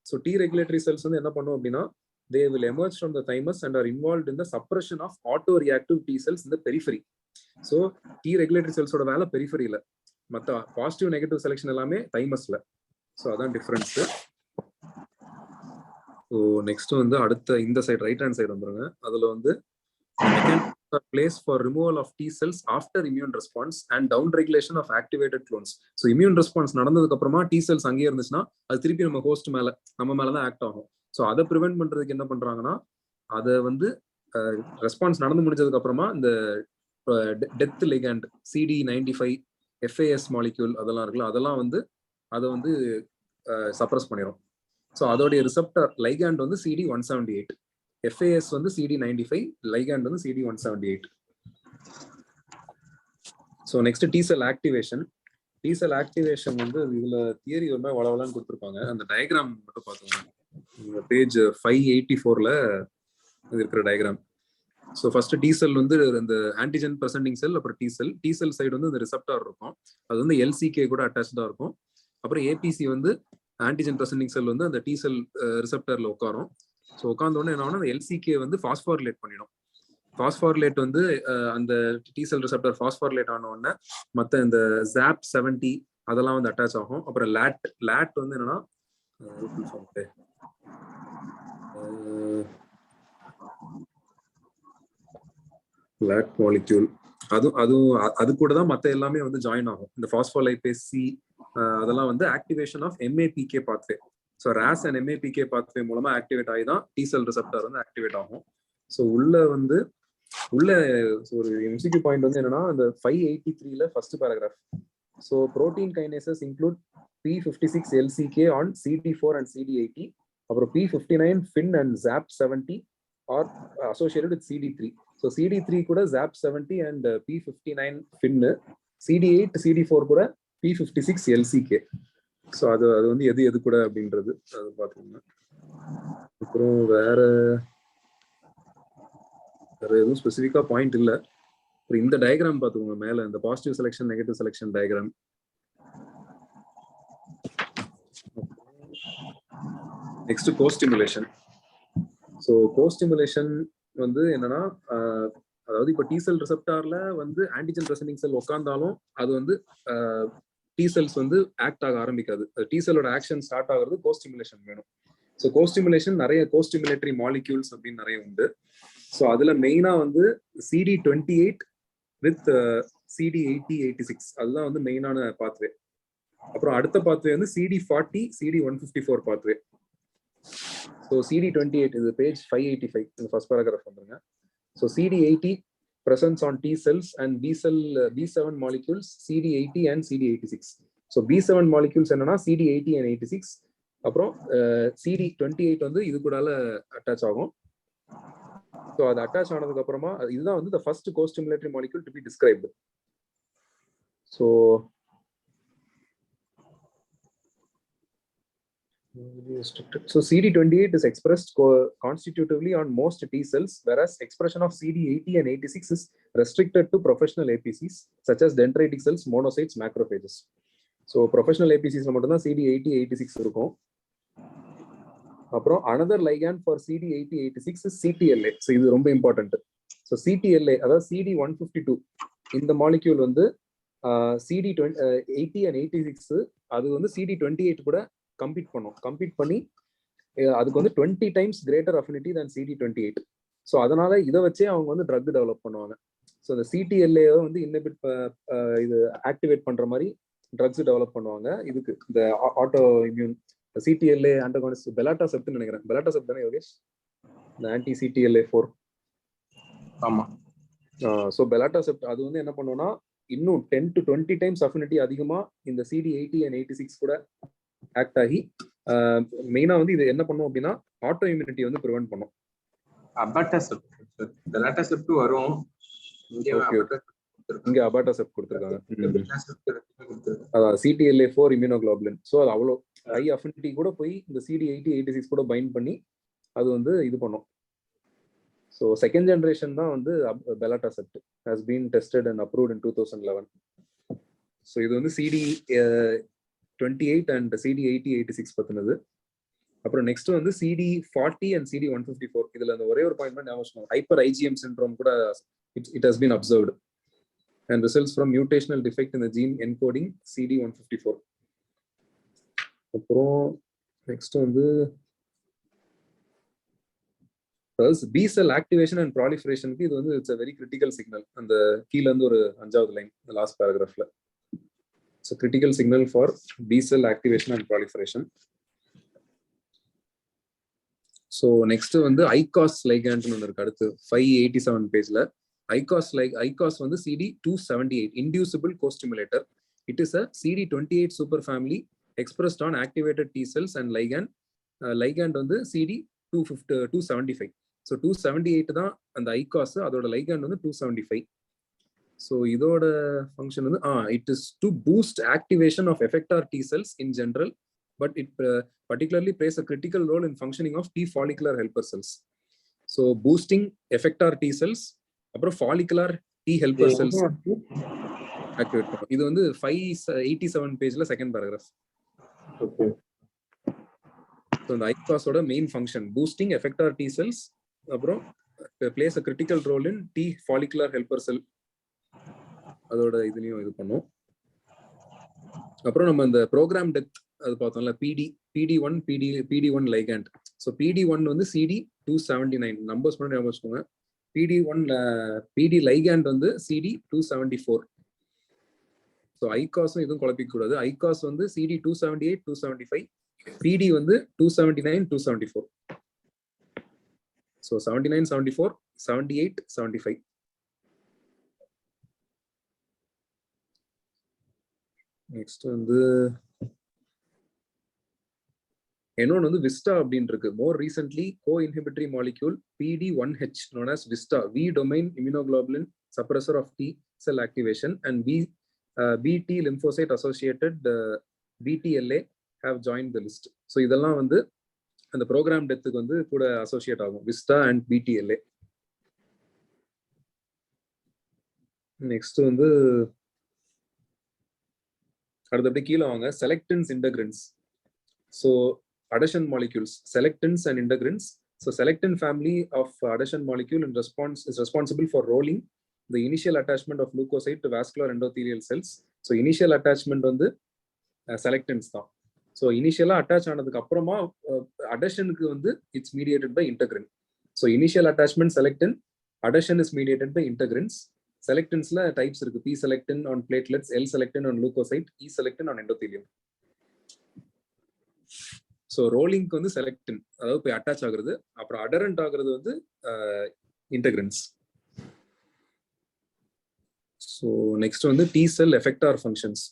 Speaker 1: ஸோ டி ரெகுலேட்டரி செல்ஸ் வந்து என்ன பண்ணும் அப்படின்னா they will emerge from the thymus and are involved in the suppression of autoreactive T cells in the periphery. So T regulatory cells ஓட வேலை பெரிஃபரியில, மற்ற பாசிட்டிவ் நெகட்டிவ் செலெக்ஷன் எல்லாமே தைமஸ்ல. So அதான் difference. So next வந்து அடுத்த இந்த சைடு ரைட் ஹேண்ட் சைடு வந்துருங்க. அதுல வந்து place for removal of T cells after immune response and down regulation of activated clones. So immune response நடந்ததுக்கு அப்புறமா T cells அங்கேயே இருந்துச்சுன்னா அது திருப்பி நம்ம ஹோஸ்ட் மேல நம்ம மேலதான் ஆக்ட் ஆகும். ஸோ அதை ப்ரிவென்ட் பண்றதுக்கு என்ன பண்றாங்கன்னா அதை வந்து ரெஸ்பான்ஸ் நடந்து முடிஞ்சதுக்கு அப்புறமா இந்த death ligand CD95 FAS molecule அதெல்லாம் இருக்குல்ல, அதெல்லாம் வந்து அதை வந்து சப்ரஸ் பண்ணிடும். ஸோ அதோடைய ரிசப்டர் லைகாண்ட் வந்து CD178, FAS வந்து CD95, லைகாண்ட் வந்து CD178. ஸோ நெக்ஸ்ட் டி செல் ஆக்டிவேஷன். டி செல் ஆக்டிவேஷன் வந்து இதுல தியரி ரொம்ப வளவலான்னு கொடுத்துருப்பாங்க. அந்த டயக்ராம் மட்டும் பார்த்துக்கோங்க. பேஜ் 584ல இருக்கிற டயக்ராம். ஸோ ஃபர்ஸ்ட் டி செல் வந்து இந்த ஆன்டிஜென் பிரசன்டிங் செல், அப்புறம் டி செல் சைடு வந்து இந்த ரிசப்டார் இருக்கும், அது வந்து LCK கூட அட்டாச்சா இருக்கும். அப்புறம் APC வந்து ஆன்டிஜென் பிரசன்டிங் செல் வந்து அந்த டி செல் ரிசப்டர்ல உட்காரும். ஸோ உட்கார்ந்த உடனே என்ன ஆகும்னா அந்த LCK வந்து பாஸ்போரிலேட் பண்ணிடும். பாஸ்போரிலேட் வந்து அந்த டி செல் ரிசப்டர் பாஸ்போரிலேட் ஆன உடனே மற்ற இந்த ZAP70 அதெல்லாம் வந்து அட்டாச் ஆகும். அப்புறம் லேட் வந்து என்னன்னா லேட் மாலிக்யூல் அது கூட தான் மற்ற எல்லாமே வந்து ஜாயின் ஆகும். இந்த பாஸ்போலைபேஸ் C அதெல்லாம் வந்து activation of MAPK pathway. So RAS and MAPK pathway மூலமா ஆக்டிவேட் ஆகி தான் டி செல் ரிசப்டர் வந்து ஆக்டிவேட் ஆகும். ஸோ உள்ள ஒரு MCQ பாயிண்ட் வந்து என்னன்னா இந்த 583ல first paragraph. So protein kinases include P56 LCK on CD4 and CD80. அப்புறம் P59 FIN and ZAP70 are associated with CD3. So CD3 கூட ZAP70 and P59 FIN, CD8 CD4 கூட P56 LCK. So அது வந்து எது கூட அப்படின்றது அது பார்த்துக்கோங்க. அப்புறம் வேற எதுவும் ஸ்பெசிஃபிக்கா பாயிண்ட் இல்லை. அப்புறம் இந்த டயக்ராம் பார்த்துக்கோங்க மேல, இந்த positive selection negative selection diagram. Next costimulation. So costimulation வந்து என்னன்னா அதாவது இப்போ டி செல் ரிசப்டார்ல வந்து ஆன்டிஜென் பிரசன்டிங் செல் உட்கார்ந்தாலும் அது வந்து டி செல்ஸ் வந்து ஆக்ட் ஆக ஆரம்பிக்காது. டி செல்லோட ஆக்ஷன் ஸ்டார்ட் ஆகிறது கோஸ்டிமுலேஷன் வேணும். ஸோ கோஸ்டிமுலேஷன் நிறைய கோஸ்டிமுலேட்டரி மாலிக்யூல்ஸ் அப்படின்னு நிறைய உண்டு. ஸோ அதுல மெயினா வந்து CD28 வித் CD80 86 அதுதான் வந்து மெயினான பாத்வே. அப்புறம் அடுத்த பாத்வே வந்து CD40 CD154 pathway. So CD28 இது பேஜ் 585 இந்த ஃபர்ஸ்ட் பேராகிராஃப் வந்துருங்க. So CD80 presence on T cells and B7 molecules CD80 and CD86. So B7 molecules என்னன்னா CD80 and 86. அப்புறம் CD28 வந்து இது கூடால அட்டாச் ஆகும். ஸோ அது அட்டாச் ஆனதுக்கு அப்புறமா இதுதான் வந்து the first co-stimulatory molecule to be described. So So CD28 is expressed constitutively on most T cells, whereas expression of CD80 and 86 is restricted to professional APCs such as dendritic cells, monocytes, macrophages. So professional APCs மட்டும் தான் CD80, 86 இருக்கும். அப்புறம் another ligand for CD80, 86 is CTLA. So இது ரொம்ப important. So CTLA அதாவது CD152 இந்த molecule வந்து CD80 and 86 அது வந்து CD28 கூட கம்பீட் பண்ணி அதுக்கு வந்து 20 times greater affinity than CD28. So அதனால இதை வச்சே அவங்க வந்து ட்ரக் டெவலப் பண்ணுவாங்க. ஸோ இந்த CTLA வந்து இன்னபிட் இது ஆக்டிவேட் பண்ற மாதிரி ட்ரக்ஸ் டெவலப் பண்ணுவாங்க. இதுக்கு இந்த ஆட்டோ இம்யூன் CTLA ஆன்டகோனிஸ்ட் பெலாட்டாசெப்ட்னு நினைக்கிறேன். பெலாட்டாசெப்ட் தானே யோகேஷ்? இந்த ஆன்டி CTLA4.
Speaker 2: ஆமா.
Speaker 1: ஸோ பெலாட்டாசெப்ட் அது வந்து என்ன பண்ணுவோம்னா இன்னும் 10 to 20 times affinity அதிகமா இந்த CD80 and 86 கூட ஆக்ட் ஆகி மெயினா வந்து இது என்ன பண்ணும் அப்படின்னா ஆட்டோ இம்யூனிட்டி வந்து ப்ரிவென்ட் பண்ணும்.
Speaker 2: அபாட்டாசெப்ட் வரும்.
Speaker 1: இங்க அபாட்டாசெப்ட் கொடுத்திருக்காங்க. அதான் CTLA4 இம்யூனோகுளோபுலின். ஸோ அது அவ்வளோ ஹை அஃபினிட்டி கூட போய் இந்த CD80, 86 கூட பைண்ட் பண்ணி அது வந்து இது பண்ணும். ஸோ செகண்ட் ஜெனரேஷன் தான் வந்து belatacept has been tested and approved in 2011. So இது வந்து CD28 and CD80, 86 பத்தினது. அப்புறம் நெக்ஸ்ட் வந்து CD40 and CD154. இதுல அந்த ஒரே ஒரு பாயிண்ட் ஞாபகம் வச்சுக்கோங்க. ஹைப்பர் IgM syndrome கூட it has been observed and results from mutational defect in the gene encoding CD154. அப்புறம் நெக்ஸ்ட் வந்து B cell activation and proliferation. இது வந்து it's a very critical signal. அந்த கீழ இருந்து ஒரு 5வது லைன் லாஸ்ட் பேராகிராஃப்ல. So critical signal for B cell activation and proliferation. So next வந்து ICOS ligand னு இருக்கு அடுத்து 587 பேஜ்ல. ICOS வந்து CD278 inducible co-stimulator. It is a CD28 superfamily expressed on activated T cells and ligand வந்து CD275. So 278 தான் அந்த ICOS, அதோட ligand வந்து 275. So இதோட ஃபங்க்ஷன் வந்து it is to boost activation of effector T cells in general, but it particularly plays a critical role in functioning of T follicular helper cells. So boosting effector T cells அப்புறம் follicular T helper cells activate பண்ணும். இது வந்து 587 பேஜ்ல second paragraph.
Speaker 2: Okay.
Speaker 1: So இந்த ICOS ஓட main function boosting effector T cells அப்புறம் plays a critical role in T follicular helper cell. அதோட இதுலயும் இது பண்ணும். அப்புறம் நம்ம இந்த ப்ரோக்ராம் டெப்த் அது பார்த்தோம்ல PD1 லைகண்ட். ஸோ PD1 வந்து CD279 நம்பர்ஸ் பண்ணி ஞாபகம் வச்சுக்கோங்க. PD லைகண்ட் வந்து CD274. ஸோ ஐகாஸும் இதுவும் குழப்பிக்க கூடாது. ஐகாஸ் வந்து CD278, 275, PD வந்து 279, 274. ஸோ 79, 74, 78, 75. நெக்ஸ்ட் வந்து இன்னொன்று வந்து விஸ்டா அப்படின்னு இருக்கு. மோர் recently co-inhibitory molecule PD1H known as VISTA, V domain immunoglobulin suppressor of T cell activation, and BT lymphocyte associated BTLA have joined the list. So இதெல்லாம் வந்து அந்த ப்ரோக்ராம் டெத்துக்கு வந்து கூட அசோசியேட் ஆகும், விஸ்டா அண்ட் BTLA. நெக்ஸ்ட் வந்து அடுத்தபடி கீழே வாங்க. Selectins, integrins. So adhesion molecules, selectins and integrins. So selectin family of adhesion molecule is responsible for rolling the initial attachment of leukocyte to vascular endothelial cells. So initial attachment வந்து selectins தான். So initially attach ஆனதுக்கு அப்புறமா adhesionக்கு வந்து it's mediated by integrin. So initial attachment selectin, adhesion is mediated by integrins. செலக்டின்ஸ்ல types இருக்கு. P selectin on platelets, L selectin on leucocyte, E selectin on endothelium. So ரோலிங்க்கு வந்து selectin, அதாவது போய் attach ஆகுறது. அப்புறம் அடரண்ட் ஆகுறது வந்து இன்டெகிரன்ஸ். ஸோ நெக்ஸ்ட் வந்து டி செல் எஃபெக்டார் ஃபங்க்ஷன்ஸ்.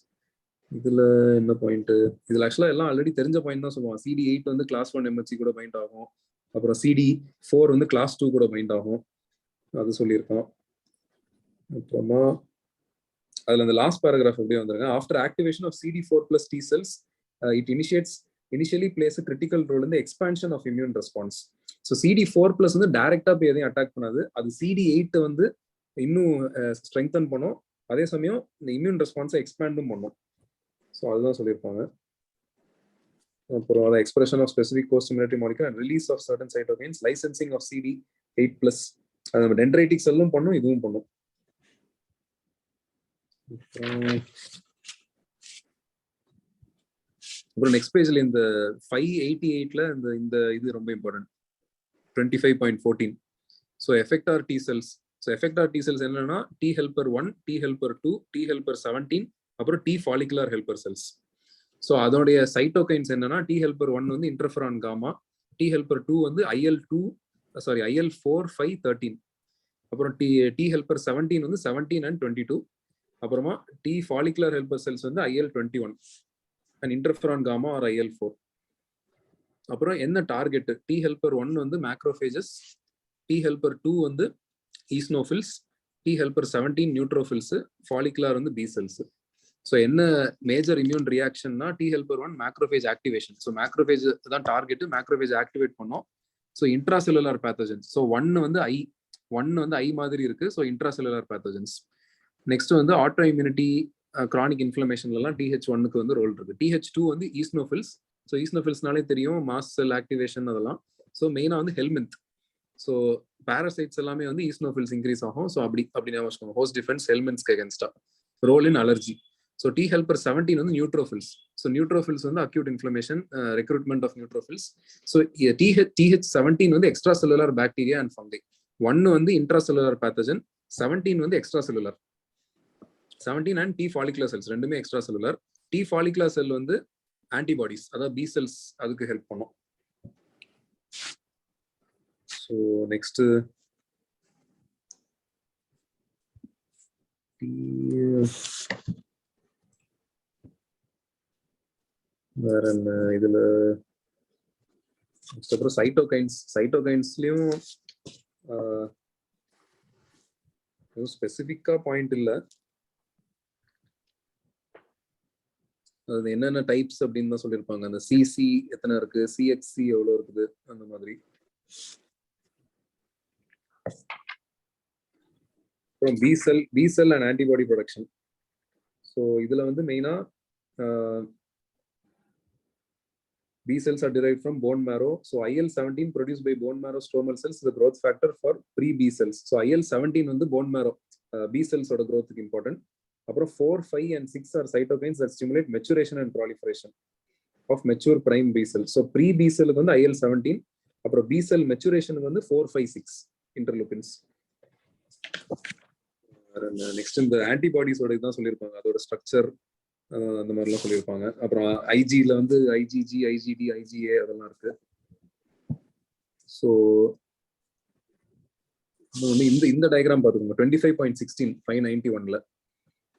Speaker 1: இதுல என்ன பாயிண்ட்? இதுல ஆக்சுவலா எல்லாம் ஆல்ரெடி தெரிஞ்ச பாயிண்ட் தான் சொல்லுவாங்க. CD8 வந்து கிளாஸ் 1 MHC கூட பைண்ட் ஆகும். அப்புறம் CD4 வந்து கிளாஸ் 2 கூட பைண்ட் ஆகும், அது சொல்லியிருக்கோம். அப்புறமா அதுல அந்த லாஸ்ட் பேராகிராஃப் அப்படியே வந்துருங்க. After activation of CD4+ T cells, it initially plays a critical role in the expansion of immune response. So CD4+ வந்து டைரக்டா போய் எதையும் அட்டாக் பண்ணாது. அது CD8 வந்து இன்னும் ஸ்ட்ரெங்தன் பண்ணும். அதே சமயம் இந்த இம்யூன் ரெஸ்பான்ஸை எக்ஸ்பேண்டும் பண்ணும். ஸோ அதுதான் சொல்லியிருப்பாங்க. அப்புறம் expression of specific costimulatory molecule and release of certain cytokines, licensing of CD8+. அது நம்ம டென்ட்ரைட்டிக் செல்லும் பண்ணும், இதுவும் பண்ணும். அப்புறம் நெக்ஸ்ட் பேஜ்ல இந்த 588ல இந்த இது ரொம்ப important. 25.14. So effector T cells. So effector T cells என்னன்னா T helper 1, T helper 2, T helper 17, அப்புறம் T follicular helper cells. So அதோடைய சைட்டோகைன்ஸ் என்னன்னா டி ஹெல்பர் 1 வந்து இன்டர்ஃபெரான் காமா, டி ஹெல்பர் 2 வந்து IL4, 5, 13, அப்புறம் டி ஹெல்பர் 17 வந்து 17 and 22, அப்புறமா D follicular helper cells வந்து IL21 and interferon gamma R IL4. அப்புறம் என்ன டார்கெட்? டி ஹெல்பர் 1 வந்து மேக்ரோஃபேஜஸ், டி ஹெல்பர் 2 வந்து eosinophils, T helper 17 neutrophils, follicular வந்து பி செல்ஸ். ஸோ என்ன மேஜர் இம்யூன் ரியாக்ஷன்னா T helper 1 macrophage activation. So macrophage தான் target, macrophage activate பண்ணோம். So intracellular pathogens. So one வந்து ஐ மாதிரி இருக்கு. So intracellular pathogens. நெக்ஸ்ட் வந்து ஆட்டோ இம்யூனிட்டி, கிரானிக் இன்ஃப்ளமேஷன்லாம் TH1க்கு வந்து ரோல் இருக்கு. TH2 வந்து ஈஸ்னோஃபில்ஸ். ஸோ ஈஸ்னோஃபில்ஸ்னாலே தெரியும் மாஸ்ட் செல் ஆக்டிவேஷன் அதெல்லாம். ஸோ மெயினா வந்து ஹெல்மின்த். ஸோ பாராசைட்ஸ் எல்லாமே வந்து ஈஸ்னோஃபில்ஸ் இன்க்ரீஸ் ஆகும். ஸோ அப்படி ஞாபகம், ஹோஸ்ட் டிஃபென்ஸ் ஹெல்மின்ஸ்க்கு அகேன்ஸ்டா. Role in allergy. So T helper 17 வந்து நியூட்ரோஃபில்ஸ். ஸோ நியூட்ரோஃபில்ஸ் வந்து acute inflammation, recruitment of neutrophils. So TH17 வந்து extra cellular bacteria and fungi. 1 வந்து இன்ட்ரா செல்லுலர் பேத்தஜன், 17 வந்து extra cellular. 17 and T follicular cells ரெண்டுமே extra cellular. T follicular cell வந்து antibodies, அதாவது B cells, அதுக்கு help பண்ணும். So next வேற என்ன இதுல? அப்புறம் சைட்டோகைன்ஸ்லயும் ஸ்பெசிபிக்கா பாயிண்ட் இல்ல. அது என்னென்ன டைப்ஸ் அப்படின்னு தான் சொல்லியிருப்பாங்க. அந்த சிசி எத்தனை இருக்கு, சிஎக்சி எவ்வளவு இருக்குது, அந்த மாதிரி. அப்புறம் B cell and antibody production. So இதுல வந்து மெயினா B cells are derived from bone marrow. So IL-17 produced by bone marrow stromal cells is the growth factor for pre-B cells. So IL-17 வந்து bone marrow B cells ஓட growth important. அப்புறம் 4, 5 and 6 are cytokines that stimulate maturation and proliferation of mature prime B cells. So pre-B cell வந்து IL-17, அப்புறம் B cell maturation வந்து 4, 5, 6 interleukins. Next இந்த antibodies ஓட இதுதான் சொல்லியிருப்பாங்க, அதோட ஸ்ட்ரக்சர் அந்த மாதிரிலாம் சொல்லியிருப்பாங்க. அப்புறம் ஐஜில வந்து IgG, IgD, IgA அதெல்லாம் இருக்கு. ஸோ இந்த டயக்ராம் பார்த்துக்கோங்க. 25.16 591ல.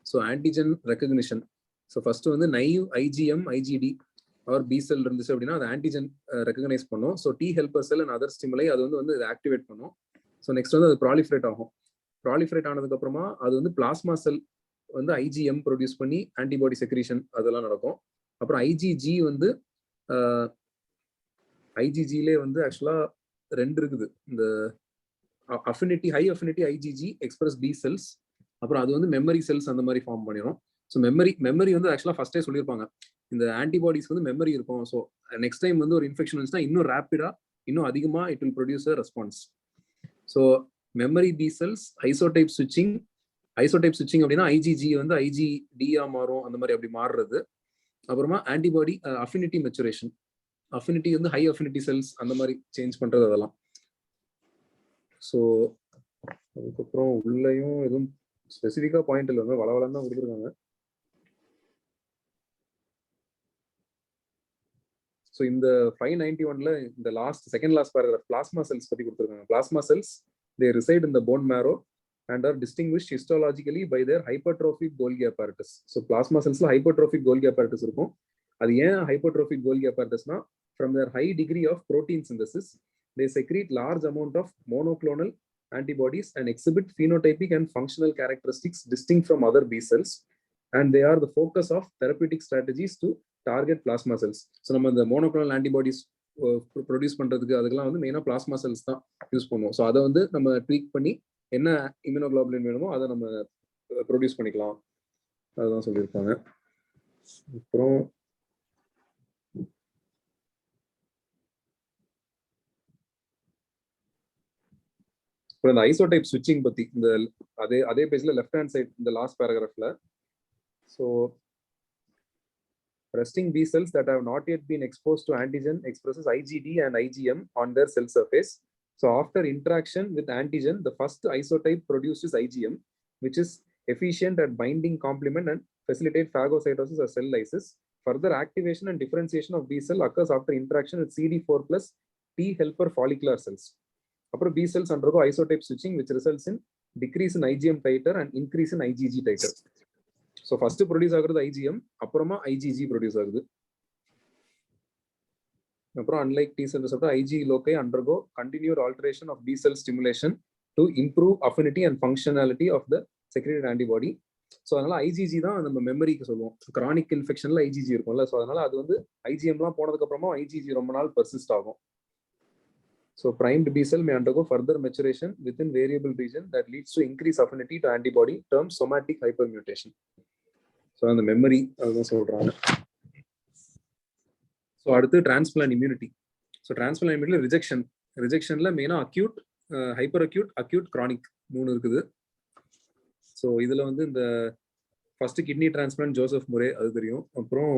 Speaker 1: So antigen recognition. So first வந்து naive IgM, IgD or B cell இருந்துச்சு அப்படின்னா அது ஆன்டிஜன் ரெகக்னைஸ் பண்ணும். So T helper cell and other stimuli அது வந்து ஆக்டிவேட் பண்ணும். ஸோ நெக்ஸ்ட் வந்து அது ப்ராலிஃபரேட் ஆகும். ப்ராலிஃபரேட் ஆனதுக்கு அப்புறமா அது வந்து பிளாஸ்மா செல் வந்து IgM ப்ரொடியூஸ் பண்ணி ஆன்டிபாடி செக்ரீஷன் அதெல்லாம் நடக்கும். அப்புறம் IgG வந்து IgGலே வந்து ஆக்சுவலா 2 இருக்குது. இந்த affinity, high affinity IgG express B cells, அப்புறம் அது வந்து மெமரி செல்ஸ் அந்த மாதிரி ஃபார்ம் பண்ணிடும். ஸோ மெமரி வந்து ஆக்சுவலா ஃபர்ஸ்டே சொல்லியிருப்பாங்க, இந்த ஆன்டிபாடிஸ் வந்து மெமரி இருக்கும். ஸோ நெக்ஸ்ட் டைம் வந்து ஒரு இன்ஃபெக்ஷன் இருந்துச்சுன்னா இன்னும் ரேப்பிடா, இன்னும் அதிகமா it will produce a response. So memory B cells, isotype ஸ்விட்சிங் அப்படின்னா IgG வந்து IgD-ஆ மாறும், அந்த மாதிரி அப்படி மாறுறது. அப்புறமா ஆன்டிபாடி அஃபினிட்டி மெச்சுரேஷன், அஃபினிட்டி வந்து ஹை அஃபினிட்டி செல்ஸ் அந்த மாதிரி சேஞ்ச் பண்றது அதெல்லாம். ஸோ அதுக்கப்புறம் உள்ளேயும் எதுவும் ஸ்பெசிஃபிக்கா பாயிண்ட் இல்லைங்க, வளவளன்னு தான் கொடுத்துருக்காங்க. ஸோ இந்த 591ல இந்த second last paragraph plasma cells பத்தி கொடுத்துருக்காங்க. Plasma cells they reside in the bone marrow and are distinguished histologically by their hypertrophic Golgi apparatus. So plasma cells la hypertrophic Golgi apparatus irukum. Adu yen hypertrophic Golgi apparatus na, from their high degree of protein synthesis, they secrete large amount of monoclonal antibodies and exhibit phenotypic and functional characteristics distinct from other B cells, and they are the focus of therapeutic strategies to target plasma cells. So நம்ம இந்த monoclonal antibodies produce பண்றதுக்கு அதுக்கெல்லாம் வந்து மெயினா plasma cells தான் use பண்ணுவோம். So அதை வந்து நம்ம ட்வீக் பண்ணி என்ன இம்யூனோகுளோபுலின் வேணுமோ அதை நம்ம ப்ரொடியூஸ் பண்ணிக்கலாம், அதுதான் சொல்லியிருப்பாங்க. அப்புறம் இந்த ஐசோடைப் ஸ்விட்சிங் பத்தி இந்த அதே பேஜ்ல லெஃப்ட் ஹேண்ட் சைட் இந்த லாஸ்ட் பேராகிராஃப்ல, so resting B cells that have not yet been exposed to antigen expresses IgD and IgM on their cell surface. So after interaction with antigen, the first isotype produces IgM, which is efficient at binding complement and facilitate phagocytosis or cell lysis. Further activation and differentiation of B cell occurs after interaction with CD4 plus T helper follicular cells. After B cells undergo isotype switching, which results in decrease in IgM titer and increase in IgG titer. So first produce ஆகுறது IgM, அப்புறமா IgG produce ஆகுது. அப்புறம் unlike T cell receptor, Ig loci undergo continued alteration of B cell stimulation to improve affinity and functionality of the secreted antibody. So அதனால IgG தான் நம்ம மெமரிக்கு சொல்லுவோம். Chronic இன்ஃபெக்ஷன்ல IgG இருக்கும்ல, ஸோ அதனால அது வந்து IgMலாம் போனதுக்கு அப்புறமா IgG ரொம்ப நாள் பெர்சிஸ்ட் ஆகும். So primed B cell may undergo further maturation within variable region that leads to increased affinity to antibody, termed somatic hypermutation. So அந்த மெமரி அதுதான் சொல்றாங்க. ஸோ அடுத்து டிரான்ஸ்பிளான்ட் இம்யூனிட்டி. ஸோ டிரான்ஸ்பிளான்ட் இம்யூனிட்டியில் ரிஜெக்ஷன்ல மெயினாக acute, hyper acute, acute, chronic 3 இருக்குது. So இதுல வந்து இந்த first kidney transplant Joseph Murray அது தெரியும். அப்புறம்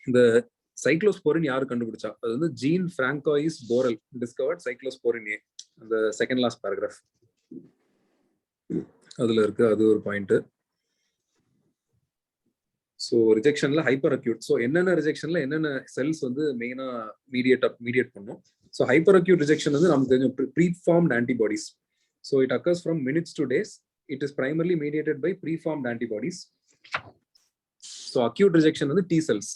Speaker 1: இந்த சைக்ளோஸ்போரின் யாரு கண்டுபிடிச்சா, அது வந்து Jean Francois Borel discovered cyclosporine A, அந்த செகண்ட் லாஸ்ட் பேராகிராஃப் அதுல இருக்கு, அது ஒரு பாயிண்ட். ஸோ ரிஜெக்ஷன்ல ஹைப்பர் அக்யூட். ஸோ என்னென்ன ரிஜெக்ஷன்ல என்னென்ன செல்ஸ் வந்து மெயினா மீடியேட் பண்ணும். ஸோ ஹைப்பர் அக்யூட் ரிஜெக்ஷன் வந்து நமக்கு தெரியும் preformed antibodies. So it occurs from minutes to days. It is primarily mediated by preformed antibodies. So acute rejection வந்து T cells,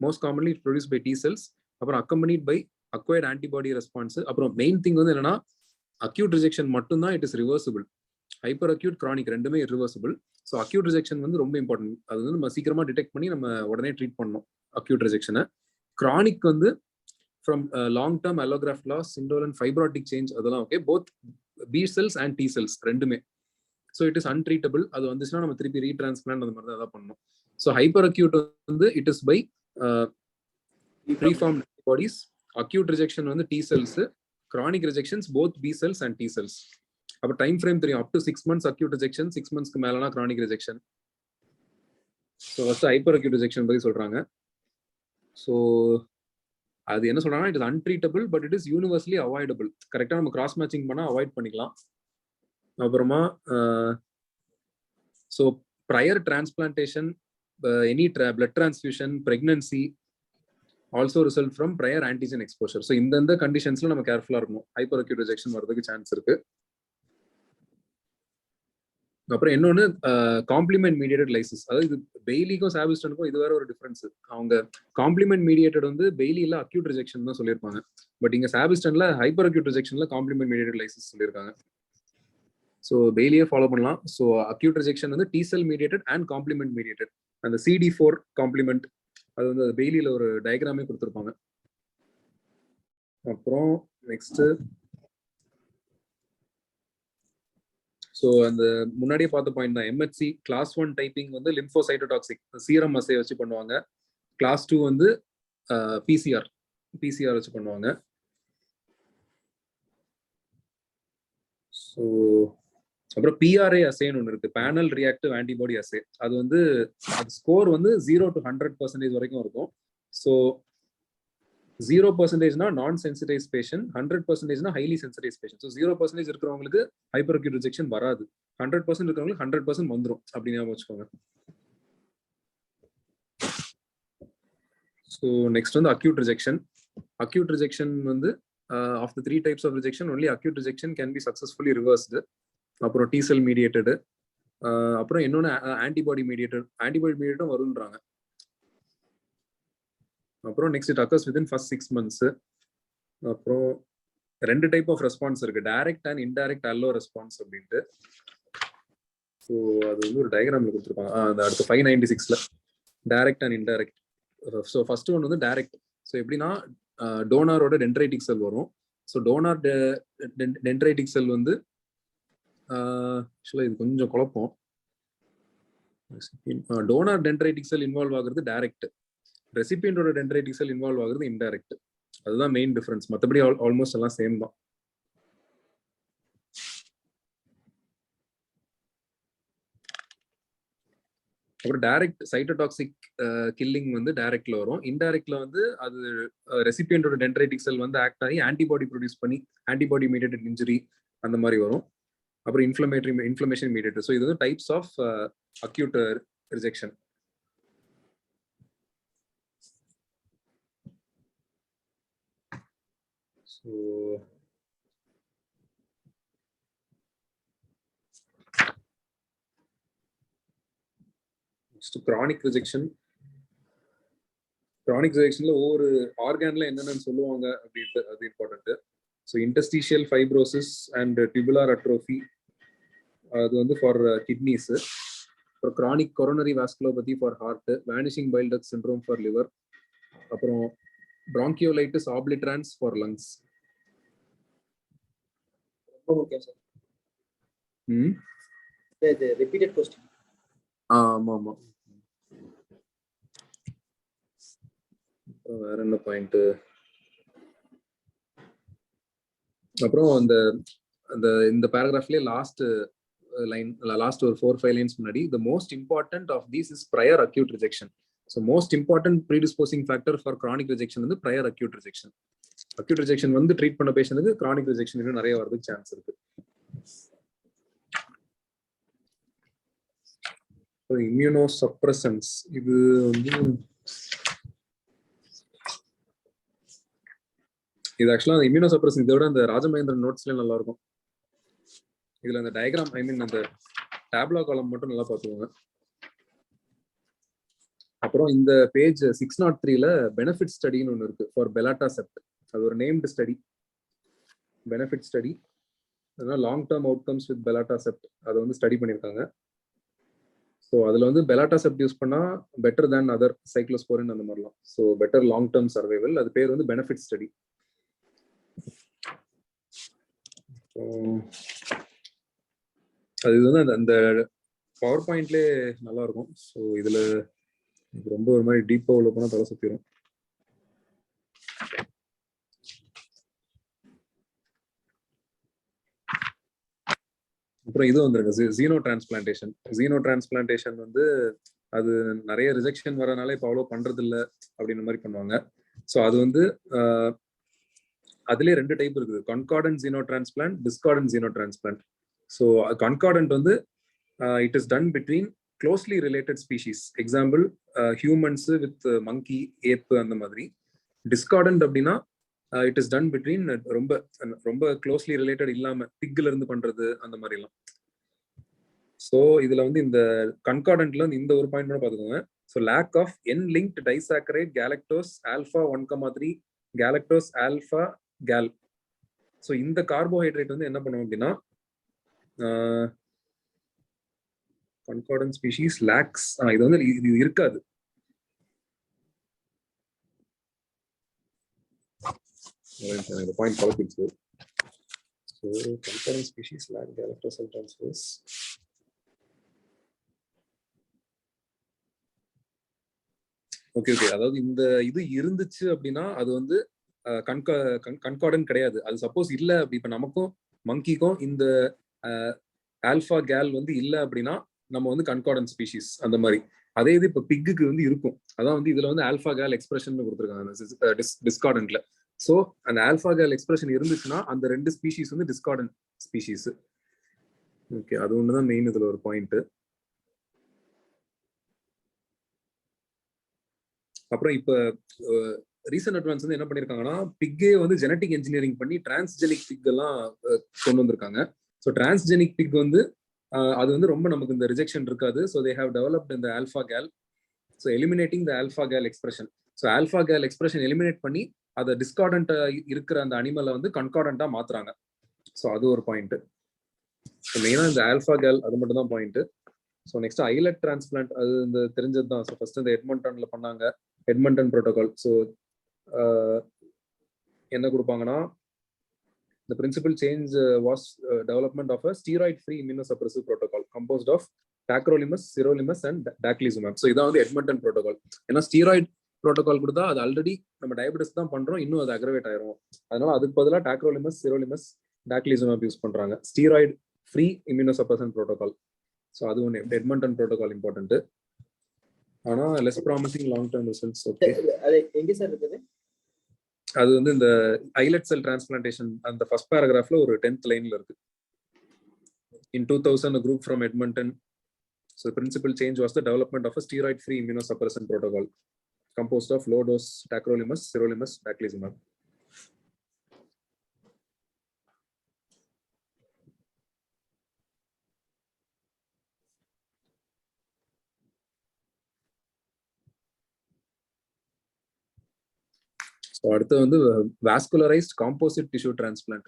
Speaker 1: most commonly produce by T cells. அப்புறம் accompanied by acquired antibody response. அப்புறம் main thing வந்து என்னன்னா acute rejection மட்டும்தான் it is reversible. Hyper acute, chronic ரெண்டுமே irreversible. So acute rejection வந்து ரொம்ப important. அது வந்து நம்ம சீக்கிரமா டிடெக்ட் பண்ணி நம்ம உடனே ட்ரீட் பண்ணணும் அக்யூட் ரிஜெக்ஷனை. கிரானிக் வந்து from long term allograft loss, indolent fibrotic change, அதெல்லாம் okay. Both B cells and T cells ரெண்டுமே. So it is untreatable. அது வந்துச்சுன்னா நம்ம திருப்பி ரீட்ரான்ஸ்பிளான்ட் அந்த மாதிரி தான் பண்ணணும். ஸோ ஹைப்பர் அக்யூட் வந்து it is by preformed antibodies. Acute rejection வந்து T cells. Chronic rejections both B cells and T cells. அப்போ டைம் ஃப்ரேம் தெரியும். Up to 6 months acute rejection, 6 monthsக்கு மேலனா chronic rejection. So first hyper acute rejection பத்தி சொல்றாங்க. So அது என்ன சொல்றாங்கன்னா, it is untreatable but it is universally avoidable. கரெக்டாக நம்ம கிராஸ் மேட்சிங் பண்ணால் அவாய்ட் பண்ணிக்கலாம். அப்புறமா so prior transplantation, any blood transfusion, pregnancy also result from prior antigen exposure. So இந்த கண்டிஷன்ஸ்ல நம்ம கேர்ஃபுல்லா இருக்கணும். ஹைப்பர் அக்யூட் ரிஜெக்ஷன் வரதுக்கு சான்ஸ் இருக்கு. அப்புறம் இன்னொன்னு காம்ப்ளிமெண்ட் மீடியேட்டட் லைசிஸ். அதாவது இது பெய்லிக்கும் சாபிஸ்டனுக்கும் இது வேற ஒரு டிஃபரன்ஸ். அவங்க காம்ப்ளிமெண்ட் மீடியேட்டட் வந்து பெய்லியில அக்யூட் ரிஜெக்ஷன் தான் சொல்லியிருப்பாங்க. பட் இங்க சாபிஸ்டன்ல ஹைப்பர் அக்யூட் ரிஜெக்ஷன்ல காம்ப்ளிமெண்ட் மீடியேட்டட் லைசிஸ் சொல்லியிருக்காங்க. ஸோ பெய்லியே ஃபாலோ பண்ணலாம். ஸோ அக்யூட் ரிஜெக்ஷன் வந்து T cell mediated and complement mediated. அந்த CD4 காம்ப்ளிமெண்ட் அது வந்து பெய்லியில ஒரு டயக்ராமே கொடுத்துருப்பாங்க. அப்புறம் நெக்ஸ்ட் ஸோ அந்த முன்னாடியே பார்த்த பாயிண்ட் தான். MHC கிளாஸ் 1 டைப்பிங் வந்து லிம்போசைட்டோடாக்சிக் சீரம் அசே வச்சு பண்ணுவாங்க. கிளாஸ் 2 வந்து PCR வச்சு பண்ணுவாங்க. ஸோ அப்புறம் PRA அசேன்னு ஒன்று இருக்கு, பேனல் ரியாக்டிவ் ஆன்டிபாடி அசே. அது வந்து அது ஸ்கோர் வந்து 0 to 100% வரைக்கும் இருக்கும். So 0% non-sensitized patient, 100% highly sensitized patient. So 0% இருக்கிறவங்களுக்கு hyperacute rejection வராது, 100% இருக்கிறவங்களுக்கு 100% வந்துரும் அப்படி ஞாபகம் வச்சுக்கோங்க. So next வந்து acute rejection. Acute rejection வந்து of the 3 types of rejection, only acute rejection can be successfully reversed. அப்புறம் T cell mediated, அப்புறம் இன்னொன்னு antibody mediated வரும்ன்றாங்க. அப்புறம் next it occurs within first 6 months. அப்புறம் 2 type of response இருக்கு, direct and indirect allo response அப்படின்ட்டு. So அது வந்து ஒரு டயக்ராம்ல கொடுத்துருப்பாங்க, அந்த அடுத்து 596ல direct and indirect. So first one வந்து டைரக்ட். ஸோ எப்படின்னா டோனாரோட டென்ட்ரைட்டிக் செல் வரும். ஸோ டோனார் டென்ட்ரைட்டிக் செல் வந்து ஆக்சுவலாக இது கொஞ்சம் குழப்பம். டோனார் டென்ட்ரைட்டிக் செல் இன்வால்வ் ஆகுறது டைரக்ட், ரெசிபியண்டோட டென்ட்ரைட்டிக் செல் இன்வால்வ் ஆகுறது இன்டைரக்ட். அதுதான் மெயின் டிஃபரன்ஸ், மற்றபடி ஆல்மோஸ்ட் எல்லாம் சேம் தான். அப்புறம் டைரக்ட் சைட்டோடாக்சிக் கில்லிங் வந்து டைரக்ட்ல வரும். இன்டைரக்ட்ல வந்து அது ரெசிபியண்டோட டென்ட்ரைட்டிக் செல் வந்து ஆக்ட் ஆகி ஆன்டிபாடி ப்ரொடியூஸ் பண்ணி ஆன்டிபாடி மீடியேட்டட் இன்ஜுரி அந்த மாதிரி வரும். அப்புறம் இன்ஃப்ளமேஷன் மீடியேட்டட். ஸோ இது வந்து types of acute rejection. So chronic rejection. Chronic rejectionல ஒவ்வொரு ஆர்கான்ல என்னென்னு சொல்லுவாங்க அப்படின்ட்டு அது important. So interstitial fibrosis and tubular atrophy, அது வந்து ஃபார் கிட்னிஸ். அப்புறம் chronic coronary vasculopathy for heart, vanishing bile duct syndrome for liver, அப்புறம் bronchiolitis obliterans for lungs.
Speaker 3: Okay sir. இது ரிப்பீட்டட் क्वेश्चन.
Speaker 1: ஆமா ஆமா. வேற என்ன பாயிண்ட்? அப்புறம் இந்த பேராகிராஃப்லயே லாஸ்ட் ஒரு 4-5 லைன்ஸ் முன்னாடி, the most important of these is prior acute rejection. So most important predisposing factor for chronic rejection வந்து prior acute rejection. acute rejection வந்து ட்ரீட் பண்ண பேஷண்ட்க்கு chronic rejection இன்னும் நிறைய வரதுக்கு சான்ஸ் இருக்கு. immunosuppressants, இது வந்து இது ஆக்சுவலா immunosuppressant இதோட அந்த ராஜமகேந்திரன் நோட்ஸ்ல நல்லா இருக்கும். இதுல அந்த டயக்ராம், ஐ மீன் அந்த டேப்லா காலம் மட்டும் நல்லா பார்த்துக்கோங்க. அப்புறம் இந்த பேஜ் 603ல பெனிஃபிட் ஸ்டடின்னு ஒன்று இருக்கு ஃபார் பெலாட்டாசெப்ட். அது ஒரு நேம்டு ஸ்டடி, பெனிஃபிட் ஸ்டடி. அதனால லாங் டேர்ம் அவுட்கம்ஸ் வித் பெலாட்டாசெப்ட் அதை வந்து ஸ்டடி பண்ணியிருக்காங்க. ஸோ அதில் வந்து பெலாட்டாசெப்ட் யூஸ் பண்ணால் பெட்டர் தேன் அதர் சைக்ளோஸ்போரின் அந்த மாதிரிலாம். So better long term survival. அது பேர் வந்து பெனிஃபிட் ஸ்டடி. அது வந்து அந்த பவர் பாயிண்ட்லேயே நல்லா இருக்கும். ஸோ இதில் ரொம்ப ஒரு மாதிரி டீப்பாக உள்ள போனால் தலை சுற்றிடும். அப்புறம் இது வந்துருங்க ஜீனோ டிரான்ஸ்பிளான்டேஷன். ஜீனோ டிரான்ஸ்பிளான்டேஷன் வந்து அது நிறைய ரிஜெக்ஷன் வரனால இப்போ அவ்வளோ பண்றது இல்லை அப்படின்ற மாதிரி பண்ணுவாங்க. ஸோ அது வந்து அதுலேயே 2 டைப் இருக்குது, concordant xeno transplant, discordant xeno transplant. So concordant வந்து it is done between closely related species, example humans with monkey, ape அந்த மாதிரி. டிஸ்கார்டன்ட் அப்படின்னா இட் இஸ் டன் பிட்வீன் ரொம்ப க்ளோஸ்லி ரிலேட்டட் இல்லாம பிக்ல இருந்து பண்றது அந்த மாதிரி எல்லாம். ஸோ இதுல வந்து இந்த கன்கார்டன்ட்ல வந்து இந்த ஒரு பாயிண்ட் பாத்துக்கோங்க. So lack of N linked disaccharide galactose alpha 1,3 galactose alpha gal. So இந்த கார்போஹைட்ரேட் வந்து என்ன பண்ணுவோம் அப்படின்னா கன்கார்டன்ட் ஸ்பீஷீஸ் லேக்ஸ், இது வந்து இது இருக்காது. The point politics. So concurrent species lack galactosal transfers. Okay அதாவது இந்த இது இருந்துச்சு அப்படின்னா அது வந்து கன்கார்டன்ட் கிடையாது. அது சப்போஸ் இல்ல அப்படி இப்ப நமக்கும் மங்கிக்கும் இந்த ஆல்பா கேல் வந்து இல்ல அப்படின்னா நம்ம வந்து கன்கார்டன்ட் ஸ்பீஷீஸ் அந்த மாதிரி. அதே இது இப்ப பிக்குக்கு வந்து இருக்கும். அதான் வந்து இதுல வந்து ஆல்பா கேல் எக்ஸ்பிரஷன் கொடுத்துருக்காங்க டிஸ்கார்டன்ட்ல. சோ அந்த ஆல்பா கேல் எக்ஸ்பிரஷன் இருந்துச்சுன்னா அந்த 2 ஸ்பீஷீஸ் வந்து டிஸ்கார்டன்ட் ஸ்பீஷீஸ். ஓகே, அது ஒண்ணுதான் மெயின் இதுல ஒரு பாயிண்ட். அப்புறம் இப்ப ரீசன்ட் அட்வான்ஸ் வந்து என்ன பண்ணிருக்காங்கன்னா, பிக்கே வந்து ஜெனட்டிக் இன்ஜினியரிங் பண்ணி டிரான்ஸ்ஜெனிக் பிக் எல்லாம் கொண்டு வந்திருக்காங்க. ஸோ டிரான்ஸ்ஜெனிக் பிக் வந்து அது வந்து ரொம்ப நமக்கு இந்த ரிஜெக்ஷன் இருக்காது. ஸோ தே ஹேவ் டெவலப்ட் இந்த alpha gal. So eliminating the alpha gal expression. So alpha gal expression eliminate பண்ணி அதை டிஸ்கார்டன்ட் இருக்கிற அந்த அனிமலை வந்து கன்கார்டண்டா மாத்துறாங்க. ஸோ அது ஒரு பாயிண்ட். மெயினா இந்த ஆல்பா கேல் அது மட்டும் தான் point. So next islet transplant, அது இந்த தெரிஞ்சது தான். ஸோ ஃபர்ஸ்ட் இந்த எட்மண்டன்ல பண்ணாங்க, எட்மண்டன் ப்ரோட்டோகால். ஸோ என்ன கொடுப்பாங்கன்னா, the principal change was development of a steroid-free immunosuppressive protocol composed of tacrolimus, sirolimus, and daclizumab. So இதான் வந்து எட்மண்டன் ப்ரோட்டோகால். ஏன்னா ஸ்டீராய்ட் ப்ரோட்டோகால் கொடுத்தா அது ஆல்ரெடி நம்ம டயபெட்டிஸ் தான் பண்றோம், இன்னும் அது அக்ரவேட் ஆயிரும். அதனால அதுக்கு பதிலாக டாக்ரோலிமஸ், சிரோலிமஸ், டாக்லிசுமேப் யூஸ் பண்றாங்க. Steroid free immunosuppression protocol. So அது ஒன்று எட்மண்டன் ப்ரோட்டோகால் இம்பார்ட்டன்ட். ஆனா less promising long term results. Okay,
Speaker 3: அது எங்க சார் இருக்குது?
Speaker 1: அது வந்து இந்த ஐலட் செல் டிரான்ஸ்பிளான்டேஷன் அந்த ஃபர்ஸ்ட் பேராகிராஃப்ல ஒரு 10th லைன்ல இருக்கு. In 2000 a group from Edmonton. So the principal change was the development of a steroid free immunosuppression protocol composed of low dose tacrolimus, sirolimus, daclizumab. So அடுத்து வந்து vascularised composite tissue transplant.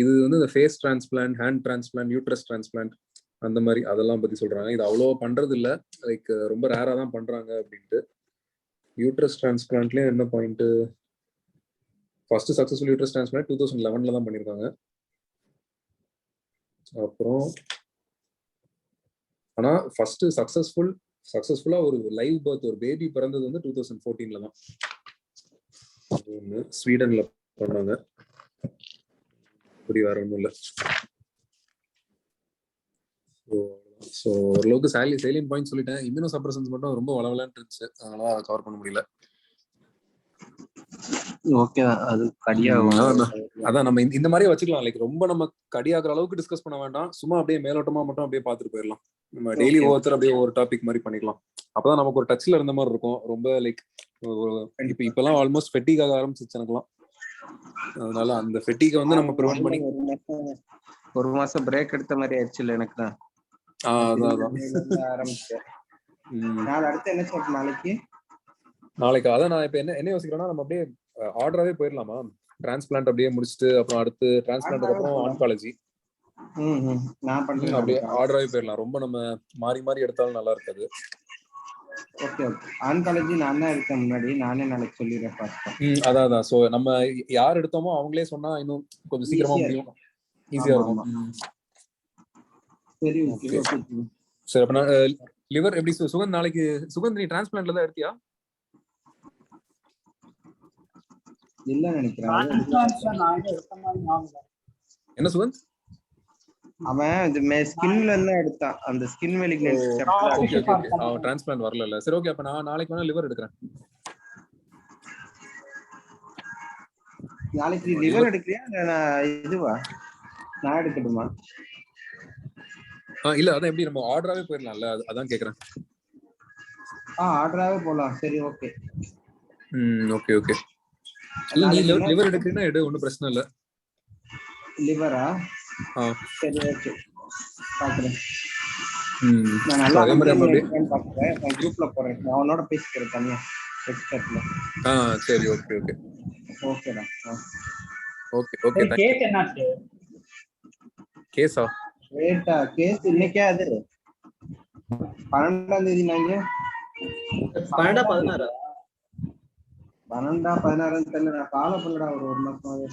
Speaker 1: இது வந்து இந்த face transplant, hand transplant, uterus transplant அந்த மாதிரி அதெல்லாம் பத்தி சொல்றாங்க. இது அவ்வளோ பண்றது இல்லை, லைக் ரொம்ப ரேரா தான் பண்றாங்க அப்படின்ட்டு. யூட்ரஸ் டிரான்ஸ்பிளான்ட்லயும் என்ன point, first successful uterus transplant 2011 தான் பண்ணியிருக்காங்க. அப்புறம் ஆனா ஃபர்ஸ்ட் சக்சஸ்ஃபுல்லா ஒரு லைவ் பர்த், ஒரு பேபி பிறந்தது வந்து 2014 தான். ஸ்வீடன்ல பண்றாங்க. அப்படி வேற ஒன்றும் இல்லை. ஸோ ஓரளவுக்கு சேலியன் பாயிண்ட் சொல்லிட்டேன். இம்யூனோ சப்ரஷன்ஸ் மட்டும் ரொம்ப வளவலன்னு இருந்துச்சு, அதனால அதை கவர் பண்ண முடியல.
Speaker 4: ஓகே, அது கடியா
Speaker 1: அதான் நம்ம இந்த மாதிரியே வச்சுக்கலாம். லைக் ரொம்ப நம்ம கடியாகிற அளவுக்கு டிஸ்கஸ் பண்ண வேண்டாம், சும்மா அப்படியே மேலோட்டமா மட்டும் அப்படியே பார்த்துட்டு போயிடலாம். நம்ம டெய்லி ஒவ்வொருத்தர் அப்படியே ஒரு டாபிக் மாதிரி பண்ணிக்கலாம். அப்பதான் நமக்கு ஒரு டச்ல இருந்த மாதிரி இருக்கும். ரொம்ப லைக் இப்பெல்லாம் ஆல்மோஸ்ட் ஃபெட்டிக் ஆக ஆரம்பிச்சிச்சு எனக்குலாம். அதனால அந்த ஃபெட்டிகை வந்து நம்ம ப்ரிவென்ட் பண்ணி
Speaker 4: ஒரு மாசம் பிரேக் எடுத்த மாதிரி ஆயிடுச்சு எனக்கு தான். ஆரம்பிச்சேன். அடுத்து என்ன சொல்ற நாளைக்கு
Speaker 1: அதான் நான் இப்ப என்ன யோசிக்கிறேன்னா, நம்ம அப்படியே ஆர்டராவே போயிடலாமா? டிரான்ஸ்பிளான்ட் அப்படியே முடிச்சுட்டு அப்புறம் அடுத்து டிரான்ஸ்பிளான்ட்க்கு அப்புறம் ஆன்காலஜி
Speaker 4: நான் பண்றேன்.
Speaker 1: அப்படியே ஆர்டராவே போயிடலாம். ரொம்ப நம்ம மாறி மாறி எடுத்தாலும் நல்லா இருக்காது.
Speaker 4: ஓகே ஓகே, ஆன்காலஜி நான் தான் எடுத்தேன் முன்னாடி, நானே நாளைக்கு சொல்லிடுறேன் ஃபாஸ்டா.
Speaker 1: அதான். சோ நம்ம யார் எடுத்தோமோ அவங்களே சொன்னா இன்னும் கொஞ்சம் சீக்கிரமா முடியும், ஈஸியா இருக்கும்.
Speaker 4: சரி ஓகே ஓகே.
Speaker 1: சரி, அப்ப நான் லிவர் எப்படி சுகந்த் நாளைக்கு சுகந்த் நீ டிரான்ஸ்பிளான்ட்ல தான் எடுத்தியா?
Speaker 4: இல்ல நினைக்கிறேன்.
Speaker 1: என்ன சுகந்த்?
Speaker 4: அவன் ஸ்கின்ல இருந்து எடுத்தான், அந்த ஸ்கின் மெலிக்னன்சி.
Speaker 1: ஓகே ஓகே, அவன் டிரான்ஸ்பிளான்ட் வரல. சரி ஓகே, அப்ப நான் நாளைக்கு வேணா லிவர் எடுக்கிறேன்.
Speaker 4: நாளைக்கு லிவர் எடுக்கறியா இல்ல இதுவா நான் எடுக்கட்டுமா?
Speaker 1: இல்ல அதான் எப்படி நம்ம ஆர்டராவே போயிடலாம்ல, அதான் கேக்குறேன்.
Speaker 4: ஆர்டராவே போலாம். சரி ஓகே.
Speaker 1: Okay okay. இல்ல நீ லிவர் எடுக்கறீனா எடு, ஒண்ணும் பிரச்சனை இல்ல.
Speaker 4: லிவரா? சரி ஓகே, பாக்குறேன். நான் நல்லா பாக்குறேன், நான் குரூப்ல போறேன், நான் அவனோட பேசிக்கிறேன் தனியா எக்ஸ்பர்ட்ல.
Speaker 1: சரி ஓகே ஓகே
Speaker 4: ஓகேடா.
Speaker 1: Okay okay.
Speaker 3: கேஸ் என்னாச்சு?
Speaker 1: கேஸா?
Speaker 4: ரேட்டா கேஸ் இன்னைக்கே அது 12ஆம் தேதி நாங்க
Speaker 3: 12 16
Speaker 4: 12 16 தெரியல, நான் ஃபாலோ பண்ணடா ஒரு மாசமாவே.